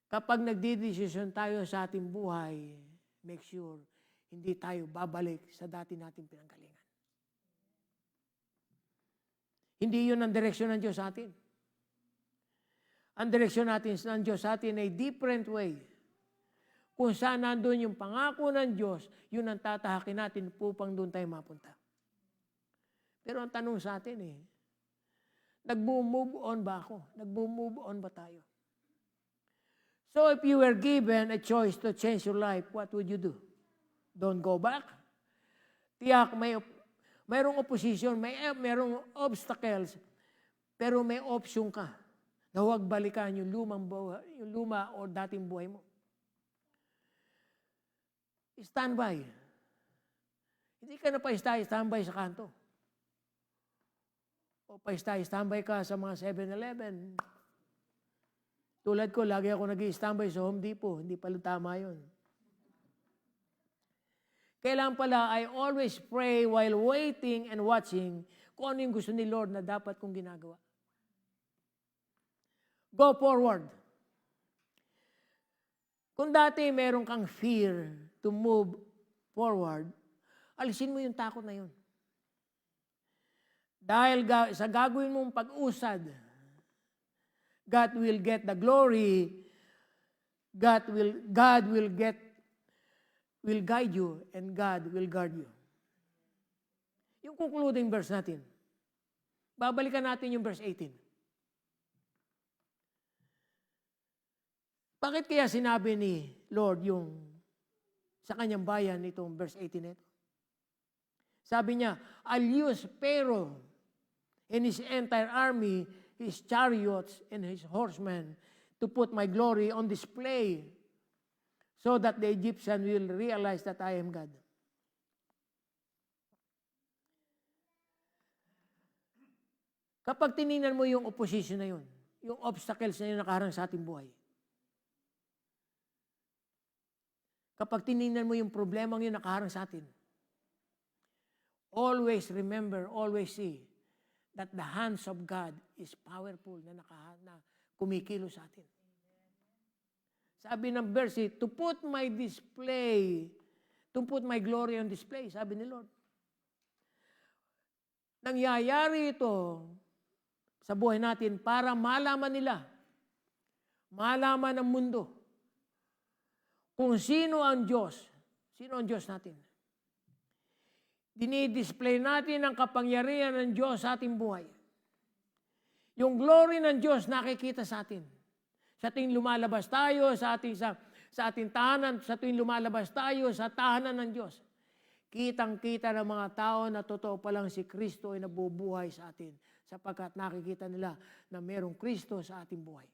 Kapag nagdidesisyon tayo sa ating buhay, make sure hindi tayo babalik sa dati nating pinanggalingan. Hindi yun ang direksyon ng Diyos sa atin. Ang direksyon natin ng Diyos sa atin ay different way. Kung saan nandun yung pangako ng Diyos, yun ang tatahakin natin upang doon tayo mapunta. Pero ang tanong sa atin nag-move on ba ako? Nag-move on ba tayo? So if you were given a choice to change your life, what would you do? Don't go back. Tiyak, mayroong opposition, mayroong obstacles, pero may option ka na huwag balikan yung luma o dating buhay mo. Stand by. Hindi ka na pa-standby sa kanto. O pa-standby ka sa mga 7-Eleven. Tulad ko, lagi ako nag-i-standby sa Home Depot. Hindi pala tama yun. Kailangan pala, I always pray while waiting and watching kung ano yung gusto ni Lord na dapat kong ginagawa. Go forward. Kung dati meron kang fear to move forward, alisin mo yung takot na yun. Dahil sa gagawin mong pag-usad, God will get the glory. God will guide you and God will guard you. Yung concluding verse natin. Babalikan natin yung verse 18. Bakit kaya sinabi ni Lord yung sa kanyang bayan itong verse 18 nito? Sabi niya, I'll use Pharaoh and his entire army, his chariots and his horsemen to put my glory on display so that the Egyptian will realize that I am God. Kapag tiningnan mo yung opposition na yun, yung obstacles na yun nakaharang sa ating buhay, kapag tiningnan mo yung problemang yun nakaharang sa atin, always remember, always see that the hands of God is powerful na kumikilos sa atin. Sabi ng verse, to put my glory on display, sabi ni Lord. Nangyayari ito sa buhay natin para malaman nila, malaman ng mundo, kung sino ang Diyos. Sino ang Diyos natin? Dinidisplay natin ang kapangyarihan ng Diyos sa ating buhay. Yung glory ng Diyos nakikita sa atin. Sa tuwing lumalabas tayo, sa ating tahanan, sa tuwing lumalabas tayo sa tahanan ng Diyos. Kitang-kita ng mga tao na totoo palang si Kristo ay nabubuhay sa atin sapagkat nakikita nila na mayroong Kristo sa ating buhay.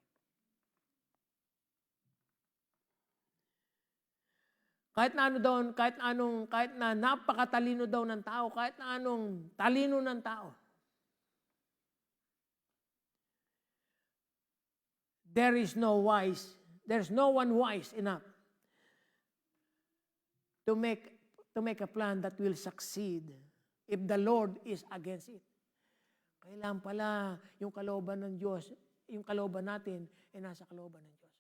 Kahit na napakatalino daw ng tao, kahit na anong talino ng tao, there's no one wise enough to make a plan that will succeed if the Lord is against it. Kailangan pala yung kalooban ng Diyos, yung kalooban natin ay nasa kalooban ng Diyos.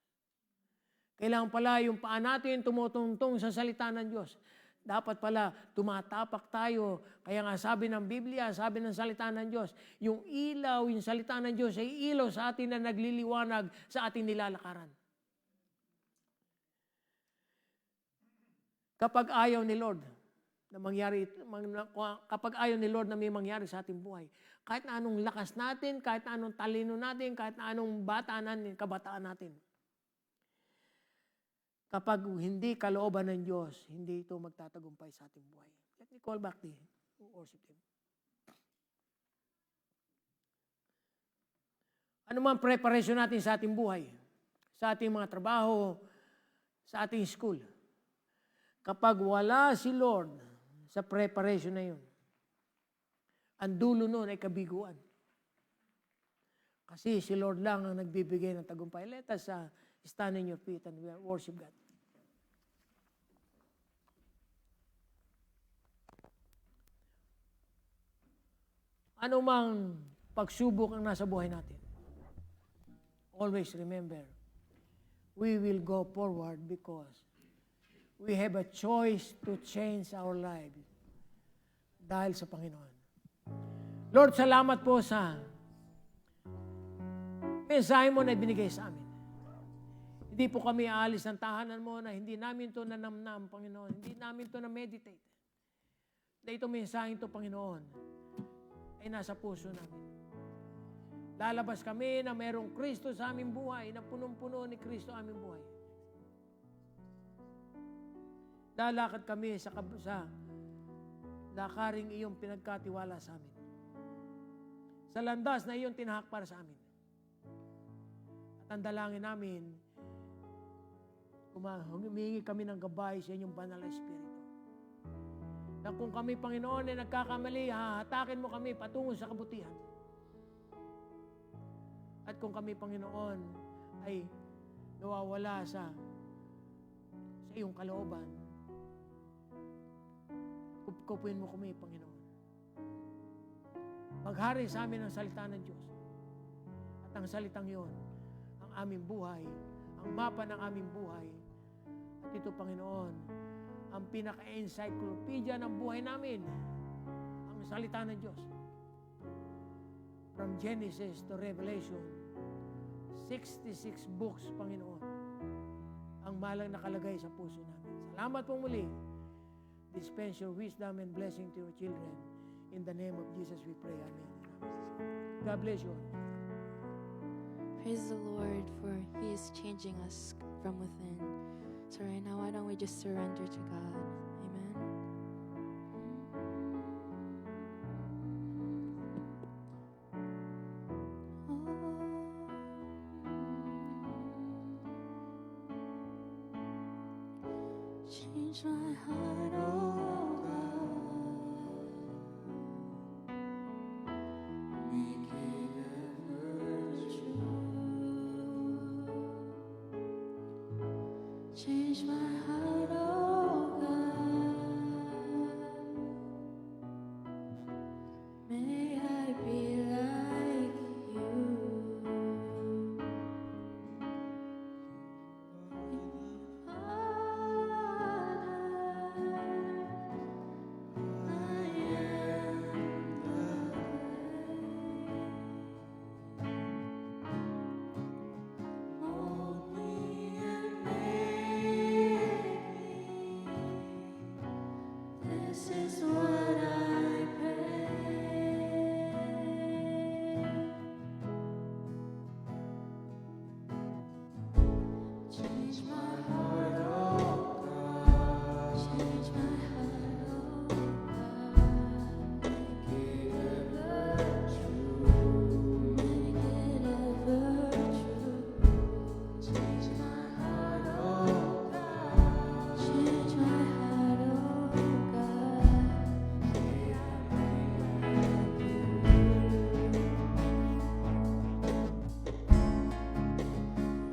Kailangan pala yung paa natin tumutungtong sa salita ng Diyos. Dapat pala tumatapak tayo. Kaya nga sabi ng Biblia, sabi ng salita ng Diyos, yung ilaw, yung salita ng Diyos ay ilaw sa atin na nagliliwanag sa ating nilalakaran. Kapag ayaw ni Lord na may mangyari sa ating buhay, kahit na anong lakas natin, kahit na anong talino natin, kahit na anong kabataan natin, kapag hindi kalooban ng Diyos, hindi ito magtatagumpay sa ating buhay. Let me call back the worship team. Ano man preparation natin sa ating buhay, sa ating mga trabaho, sa ating school, kapag wala si Lord sa preparation na yun, ang dulo nun ay kabiguan. Kasi si Lord lang ang nagbibigay ng tagumpay. Let us stand in your feet and worship God. Ano mang pagsubok ang nasa buhay natin, always remember, we will go forward because we have a choice to change our lives dahil sa Panginoon. Lord, salamat po sa mensahe mo na ibinigay sa amin. Hindi po kami aalis ng tahanan mo na hindi namin ito nanamnam, Panginoon. Hindi namin ito na-meditate. Na itong mensahe ito, Panginoon, ay nasa puso namin. Lalabas kami na mayroong Kristo sa aming buhay, na punong-puno ni Kristo aming buhay. Lalakad kami sa lakaring iyong pinagkatiwala sa amin. Sa landas na iyong tinahak para sa amin. At ang dalangin namin, humingi kami ng gabay sa inyong banal na Espiritu. Na kung kami, Panginoon, ay nagkakamali, hahatakin mo kami patungo sa kabutihan. At kung kami, Panginoon, ay nawawala sa iyong kalooban, kupkupuin mo kami, Panginoon. Maghari sa amin ang salita ng Diyos. At ang salitang yon, ang aming buhay, ang mapa ng aming buhay. At ito, Panginoon, ang pinaka-encyclopedia ng buhay namin, ang salita ng Diyos. From Genesis to Revelation, 66 books, Panginoon, ang malang nakalagay sa puso namin. Salamat po muli. Dispense your wisdom and blessing to your children. In the name of Jesus we pray. Amen. God bless you. Praise the Lord, for He is changing us from within. So right now, why don't we just surrender to God? Amen. Change my heart, oh God. Make it Change my heart, oh God. May I be like you. This is what I pray. Change my heart, oh God. Change my heart, oh God. Make it ever true. Make it ever true. Change my heart, oh God. Change my heart, oh God. May I be like you.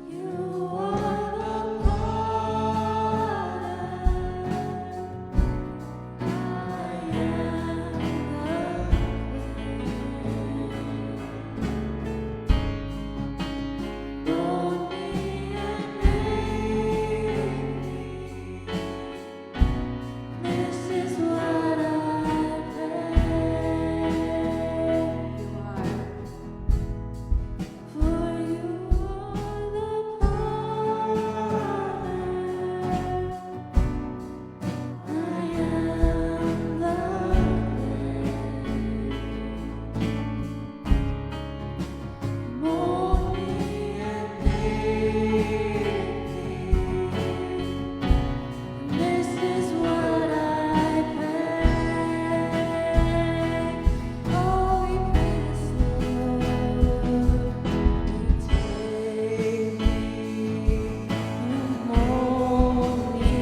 You are the potter. I am the clay. Mold me and make me. This is what I pray. For you are the potter. I am the clay. Mold me and make me. This is what I pray. Oh, we pray this, Lord. Take me, you mold me,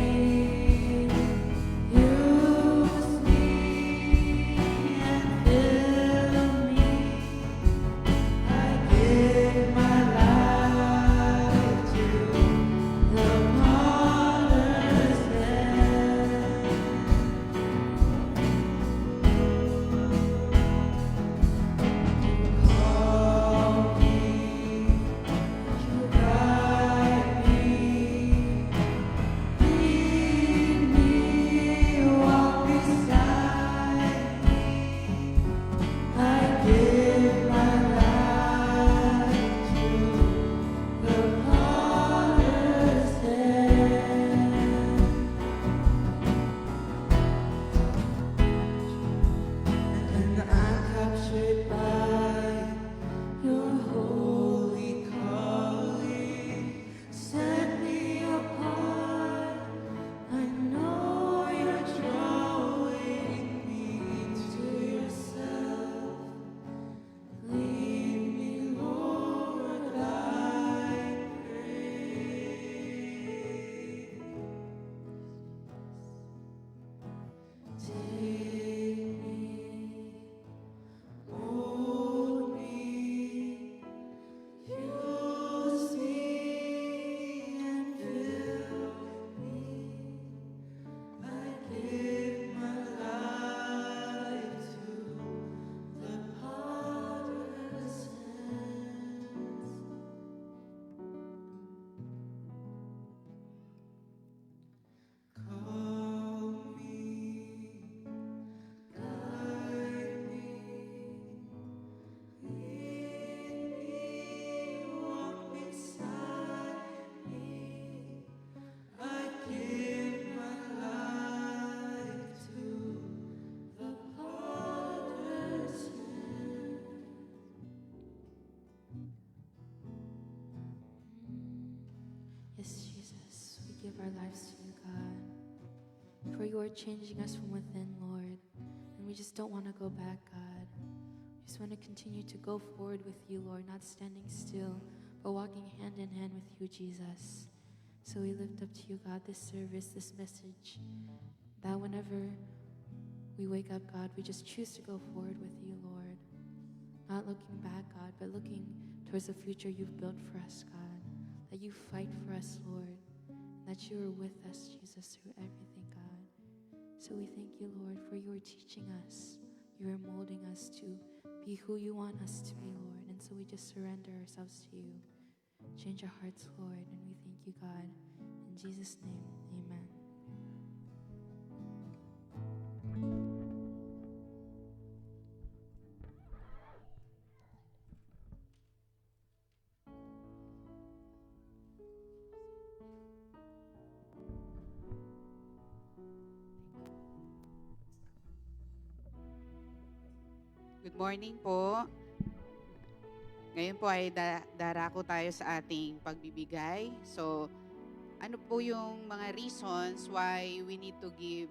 use me and fill me. I give my life to the potter's hand. Call me, you guide me, lead me, walk beside me. I give my life to the potter's hand. And I'm captured by your holy calling. Set me apart. I know you're drawing me to yourself. Lead me, Lord, I pray. Take me, mold me, use me and fill me. I give my life to the potter's hands. Call me, guide me, lead me, walk beside me. I give my life to the potter's hand. Yes, Jesus, we give our lives to you, God. For you are changing us from within, Lord. And we just don't want to go back, God. We just want to continue to go forward with you, Lord, not standing still, but walking hand in hand with you, Jesus. So we lift up to you, God, this service, this message, that whenever we wake up, God, we just choose to go forward with you, Lord. Not looking back, God, but looking towards the future you've built for us, God. That you fight for us, Lord. that you are with us, Jesus, through everything, God. So we thank you, Lord, for you are teaching us. You are molding us to be who you want us to be, Lord. And so we just surrender ourselves to you. Change our hearts, Lord, and we thank you, God. In Jesus' name, amen. Good morning po. Ngayon po ay darako tayo sa ating pagbibigay. So, ano po yung mga reasons why we need to give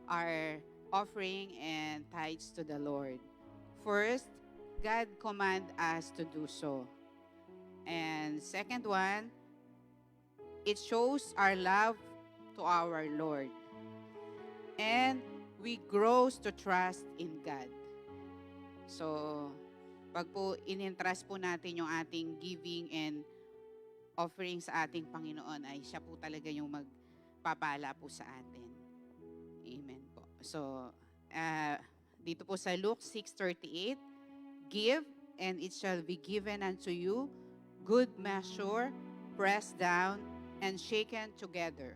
our offering and tithes to the Lord? First, God command us to do so. And second one, it shows our love to our Lord. And we grow to trust in God. So, pag po in-entrust po natin yung ating giving and offering sa ating Panginoon, ay siya po talaga yung magpapala po sa atin. Amen po. So, dito po sa Luke 6:38, give and it shall be given unto you, good measure, pressed down, and shaken together.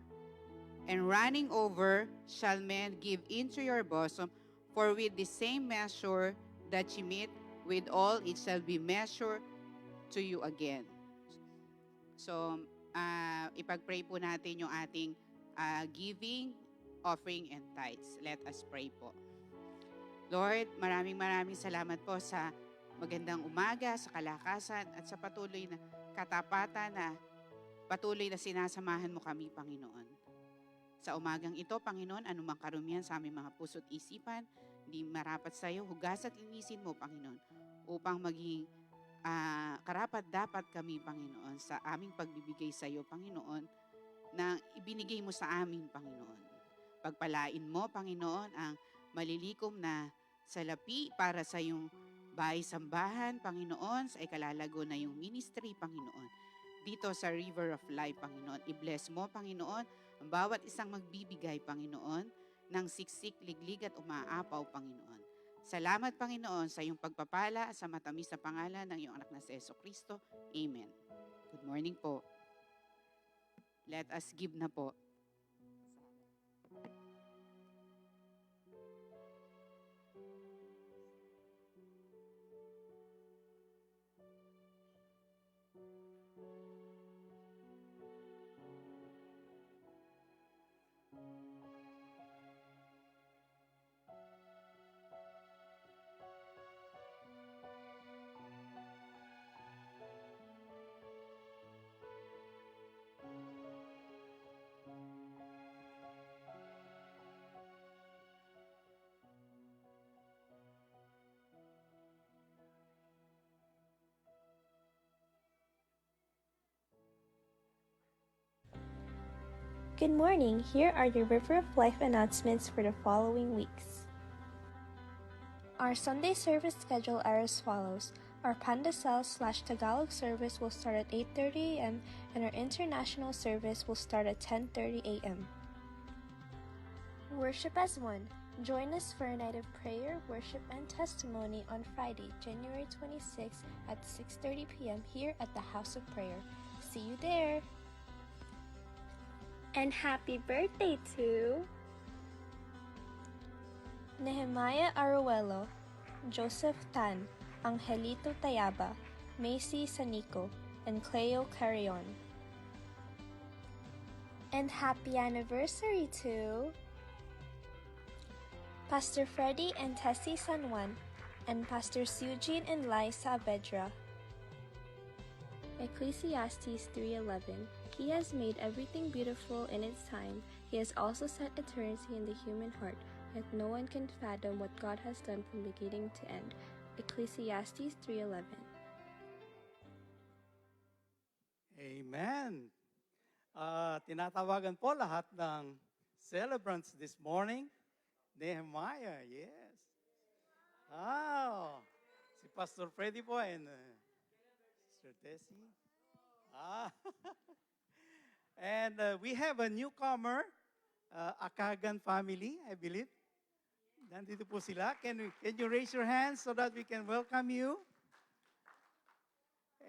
And running over shall men give into your bosom, for with the same measure that ye meet with all, it shall be measured to you again. So, ipag-pray po natin yung ating giving, offering, and tithes. Let us pray po. Lord, maraming salamat po sa magandang umaga, sa kalakasan, at sa patuloy na katapatan na patuloy na sinasamahan mo kami, Panginoon. Sa umagang ito, Panginoon, anumang karumihan sa aming mga puso't isipan, hindi marapat sa iyo, hugas at linisin mo, Panginoon, upang maging karapat-dapat kami, Panginoon, sa aming pagbibigay sa iyo, Panginoon, na ibinigay mo sa amin, Panginoon. Pagpalain mo, Panginoon, ang malilikom na salapi para sa iyong bahay-sambahan, Panginoon, sa ikalalago na yung ministry, Panginoon. Dito sa River of Life, Panginoon, i-bless mo, Panginoon, ang bawat isang magbibigay, Panginoon, ng siksik, liglig at umaapaw, Panginoon. Salamat, Panginoon, sa iyong pagpapala sa matamis na pangalan ng iyong anak na si Jesucristo. Amen. Good morning po. Let us give na po. Good morning. Here are your River of Life announcements for the following weeks. Our Sunday service schedule are as follows. Our Pandasal/Tagalog service will start at 8:30 a.m. and our international service will start at 10:30 a.m. Worship as one. Join us for a night of prayer, worship, and testimony on Friday, January 26th at 6:30 p.m. here at the House of Prayer. See you there! And happy birthday to Nehemiah Aruelo, Joseph Tan, Angelito Tayaba, Macy Sanico, and Cleo Carrion. And happy anniversary to Pastor Freddy and Tessie San Juan, and Pastor Eugene and Liza Abedra. Ecclesiastes 3:11. He has made everything beautiful in its time. He has also set eternity in the human heart, yet no one can fathom what God has done from beginning to end. Ecclesiastes 3:11. Amen. Tinatawagan po lahat ng celebrants this morning. Nehemiah, yes. Si Pastor Freddy po and Sister Tessie. And we have a newcomer, Akagan family, I believe. Nandito po sila. Can you raise your hands so that we can welcome you?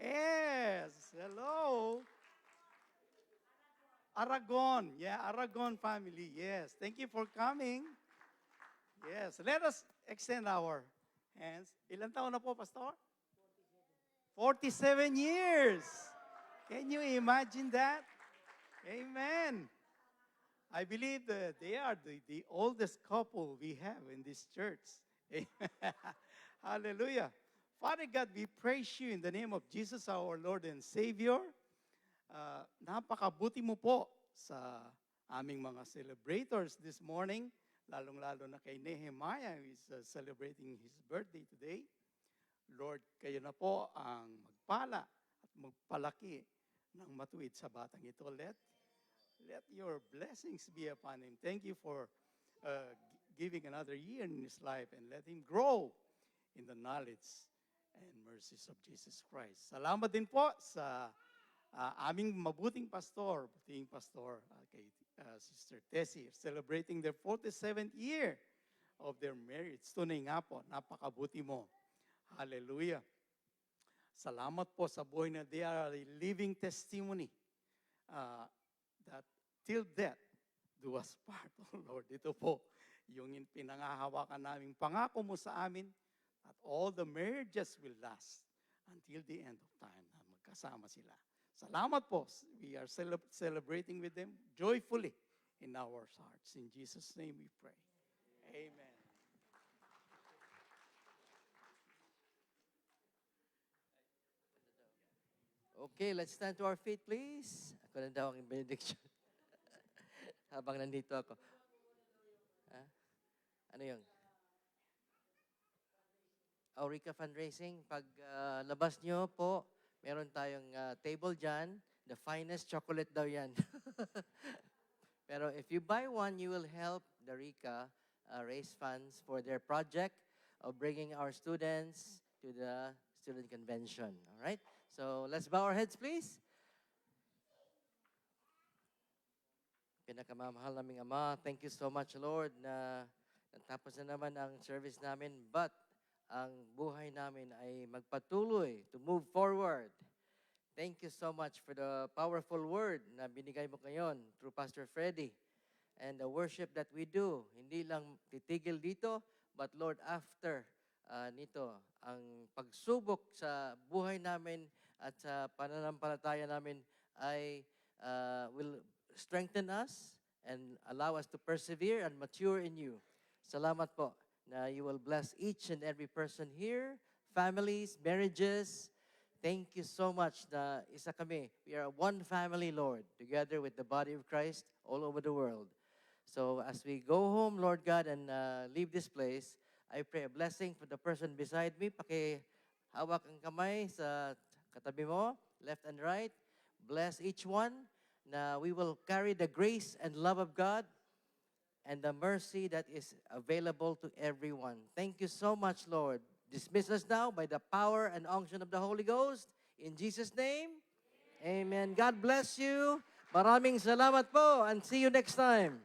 Yes, hello. Aragon, yeah, Aragon family, yes. Thank you for coming. Yes, let us extend our hands. Ilan taon na po, Pastor? 47 years. Can you imagine that? Amen. I believe that they are the oldest couple we have in this church. Hallelujah. Father God, we praise you in the name of Jesus, our Lord and Savior. Napakabuti mo po sa aming mga celebrators this morning, lalong-lalo na kay Nehemiah, who is celebrating his birthday today. Lord, kayo na po ang magpala at magpalaki ng matuwid sa batang ito. Let your blessings be upon him. Thank you for giving another year in his life and let him grow in the knowledge and mercies of Jesus Christ. Salamat din po sa aming mabuting pastor, kay Sister Tessie, celebrating their 47th year of their marriage. Tunay nga po, napakabuti mo. Hallelujah. Salamat po sa buhay na they are a living testimony that till death do us part, oh Lord. Ito po, yung pinangahawakan naming pangako mo sa amin that all the marriages will last until the end of time na magkasama sila. Salamat po. We are celebrating with them joyfully in our hearts. In Jesus' name we pray. Amen. Okay, let's stand to our feet, please. Ako na daw ang benediction. Habang nandito ako. Ha? Ano yun? Aurica Fundraising. Pag labas nyo po, meron tayong table dyan. The finest chocolate daw yan. Pero if you buy one, you will help the Rica raise funds for their project of bringing our students to the student convention. All right? So let's bow our heads, please. Pinakamamahal naming Ama, thank you so much, Lord, na natapos na naman ang service namin, but ang buhay namin ay magpatuloy to move forward. Thank you so much for the powerful word na binigay mo ngayon through Pastor Freddy and the worship that we do. Hindi lang titigil dito, but Lord, after nito, ang pagsubok sa buhay namin at sa pananampalataya namin ay will strengthen us and allow us to persevere and mature in you. Salamat po na you will bless each and every person here, families, marriages. Thank you so much na isa kami. We are one family, Lord, together with the body of Christ all over the world. So as we go home, Lord God, and leave this place, I pray a blessing for the person beside me. Pakihawak ang kamay sa katabi mo, left and right. Bless each one na we will carry the grace and love of God and the mercy that is available to everyone. Thank you so much, Lord. Dismiss us now by the power and unction of the Holy Ghost. In Jesus' name, amen. God bless you. Maraming salamat po and see you next time.